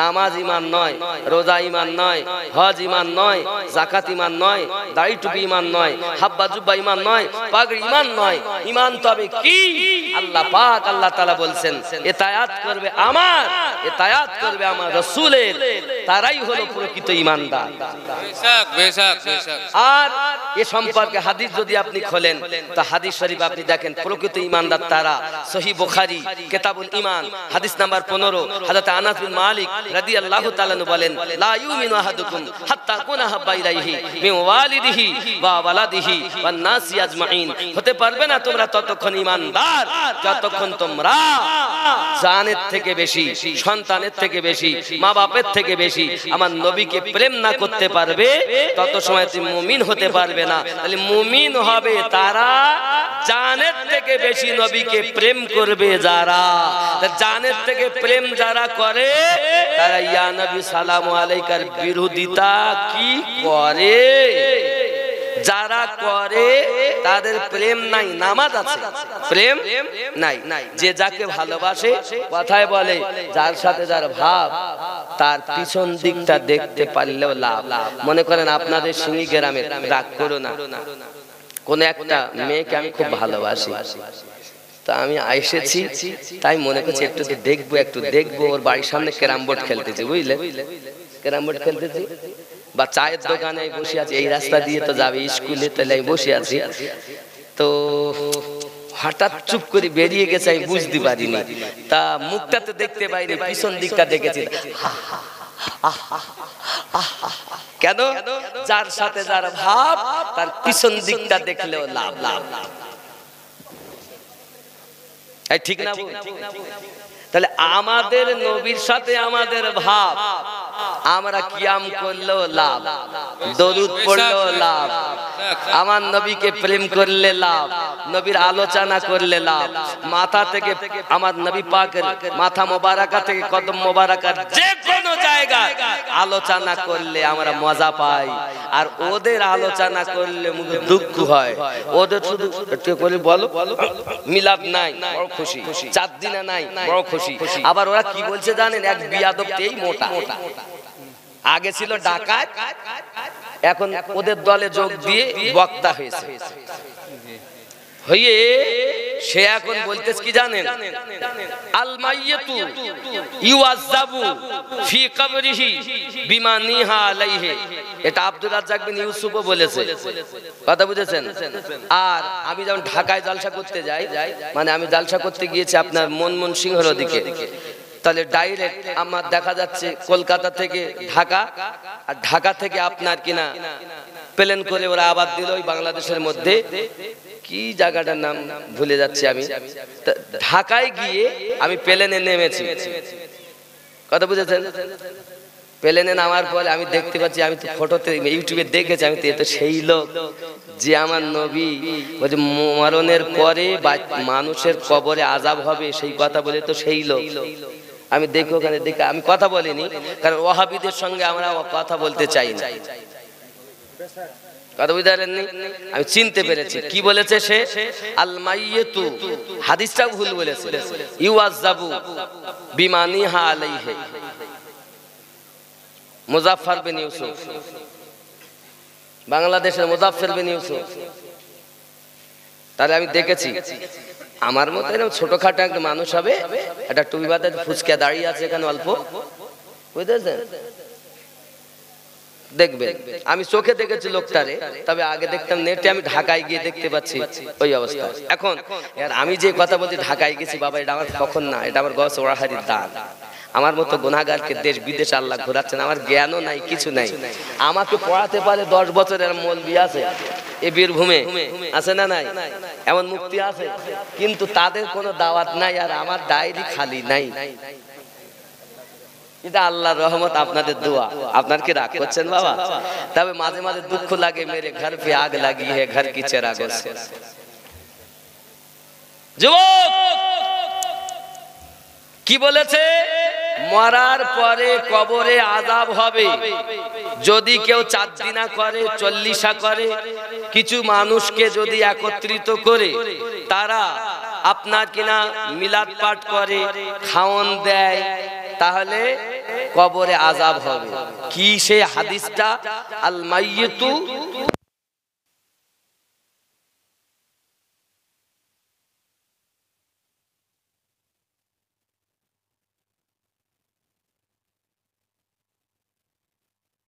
নামাজ ইমান নয়, রোজা ইমান নয়, হজ ইমান নয়, যাকাত ইমান নয়, দাড়ি টুপি ইমান নয়, হাব্বা জুব্বা ইমান নয়, পাগড়ি ইমান নয়। ইমান তবে কি? আল্লাহ পাক আল্লাহ তাআলা বলছেন ইতায়াত করবে আমার, ইতায়াত করবে আমার রাসূলের, তারাই হলো প্রকৃত ঈমানদার। বেশক বেশক বেশক। আর এ সম্পর্কে হাদিস যদি আপনি খোলেন তো হাদিস শরীফ আপনি দেখেন প্রকৃত ঈমানদার তারা। সহিহ বুখারী কিতাবুল ঈমান হাদিস নাম্বার 15, হযরত আনাস বিন মালিক রাদিয়াল্লাহু তাআলা বলেন, লা ইউমিনু আহাদুকুম হাত্তা কুনা হাব্বা ইলাইহি মিন ওয়ালিদিহি ওয়া ওয়ালাদিহি ওয়ান নাসি আজমাইন। হতে পারবে না তোমরা ততক্ষণ ঈমানদার যতক্ষণ তোমরা জানের থেকে বেশি, সন্তানের থেকে বেশি, মা বাপের থেকে বেশি আমার নবীকে প্রেম না করতে পারবে, তত সময় তুমি মুমিন হতে পারবে না। তাহলে মুমিন হবে তারা জানের থেকে বেশি নবীকে প্রেম করবে যারা। জানের থেকে প্রেম যারা করে তারা ইয়া নবী সালামু আলাইকার বিরোধিতা কি করে? যারা করে তাদের প্রেম নাই, নামাজ আছে, প্রেম নাই। যে যাকে ভালোবাসে, কথায় বলে যার সাথে যার ভাব তার পিছন দিকটা দেখতে পারলেও লাভ। মনে করেন আপনাদের সিঙ্গি গ্রামের, রাগ করো না, কোন একটা মেয়েকে আমি খুব ভালোবাসি, তা আমি এসেছি তাই মনে করছি একটু দেখবো ওর বাড়ির সামনে ক্যারাম বোর্ড খেলতেছি, বুঝলে, ক্যারাম বোর্ড খেলতেছি, বা চায়ের দোকানে বসে আছি, এই রাস্তা দিয়ে তো যাবে স্কুলে, তাহলে আমি বসে আছি, তো হঠাৎ চুপ করে বেরিয়ে গেছে, আমি বুঝতে পারিনি, তা মুখটা তো দেখতে পাইনি, পিছন দিকটা দেখেছি। কেন? যার সাথে যার ভাব তার পিছন দিকটা দেখলেও লাভ। ঠিক না? তাহলে আমাদের নবীর সাথে আমাদের ভাব, আমরা কিয়াম করলেও লাভ, দরুদ পড়লেও লাভ, আমার নবীকে প্রেম করলে লাভ, নবীর আলোচনা করলে লাভ, মাথা থেকে আমার নবী পাকের মাথা মোবারকা থেকে কদম মোবারকার যে কোনো জায়গায় আলোচনা করলে আমরা মজা পাই। আর ওদের আলোচনা করলে মুখে দুঃখ হয়, ওদের শুধু বলো মিলাদ নাই বড় খুশি, 4 দিনে নাই বড় খুশি। আবার ওরা কি বলছে জানেন? এক বিয়াদবতেই মোটা, আগে ছিল ডাকাত, এখন ওদের দলে যোগ দিয়ে বক্তা হয়েছে, হয়ে সে এখন বলতেছে কি জানেন? আল মাইয়াতু ইউআযাবু ফি কবরিহি বিমা নিহা আলাইহি। এটা আব্দুর রাজ্জাক বিন ইউসুফও বলেছে, কথা বুঝেছেন? আর আমি যখন ঢাকায় জলসা করতে যাই, মানে আমি জলসা করতে গিয়েছি আপনার ময়মনসিংহের ওদিকে, তাহলে ডাইরেক্ট আমার দেখা যাচ্ছে কলকাতা থেকে ঢাকা, আর ঢাকা থেকে আপনার কিনা প্লেন করে ওরা আবার দিল ওই বাংলাদেশের মধ্যে, কি জায়গাটার নাম ভুলে যাচ্ছি আমি। ঢাকায় গিয়ে আমি প্লেনে নেমেছি, কথা বুঝেছেন? প্লেনে নামার পরে আমি দেখতে পাচ্ছি, আমি তো ফটোতে ইউটিউবে দেখেছি, আমি তো সেই লোক যে আমার নবী বলছে মরণের পরে মানুষের কবরে আযাব হবে, সেই কথা বলে তো সেই লোক। আমি দেখি ওখানে, দেখে আমি কথা বলিনি, কারণ ওয়াহাবিদের সঙ্গে আমরা কথা বলতে চাই না। কথা বুঝতে পারেননি? আমি চিনতে পেরেছি কি বলেছে সে। আল মাইয়িতু, হাদিসটা ভুল বলেছে, ইউআযাবু বিমানিহা আলাইহি। মুজাফফর বিন ইউসুফ, বাংলাদেশের মুজাফফর বিন ইউসুফ। তাহলে আমি দেখেছি আমার মতো এরকম ছোটখাটো একটা মানুষ হবে, একটা টুপি বাঁধা ফুচকা দাঁড়িয়ে আছে এখানে অল্প, বুঝতেছেন? দেখবেন আমি চোখে দেখেছি লোকটারে, তবে আগে দেখতাম নেটে, আমি ঢাকায় গিয়ে দেখতে পাচ্ছি ওই অবস্থা। এখন আমি যে কথা বলছি ঢাকায় গেছি বাবা, এটা আমার কখন না, এটা আমার গছ ওড়াহারির দান। আমার মতো গুনাহগারকে দেশ বিদেশ আল্লাহ ঘোরাচ্ছেন, আমার জ্ঞানও নাই, কিছু নাই। আমাকে পড়াতে পারে 10 বছরের মৌলবি আছে এ বীরভূমে, আছে না নাই? এমন মুক্তি আছে, কিন্তু তাদের কোনো দাওয়াত নাই, আর আমার ডায়েরি খালি নাই। এটা আল্লাহর রহমত, আপনাদের দোয়া। আপনার কি রাগ করছেন বাবা? তবে মাঝে মাঝে দুঃখ লাগে, মেরে ঘর পে আগ লাগি হে, ঘর কি চেরাগো সে। যুবক কি বলেছে? মরার পরে কবরে আযাব হবে। যদি কেউ 4 দিনা করে, 40 করে, কিছু মানুষকে যদি একত্রিত করে তারা আপনার কিনা মিলাদ পাঠ করে, খাওয়ান দেয়, তাহলে কবরে আযাব হবে। কি সেই হাদিসটা? আল মাইয়িতু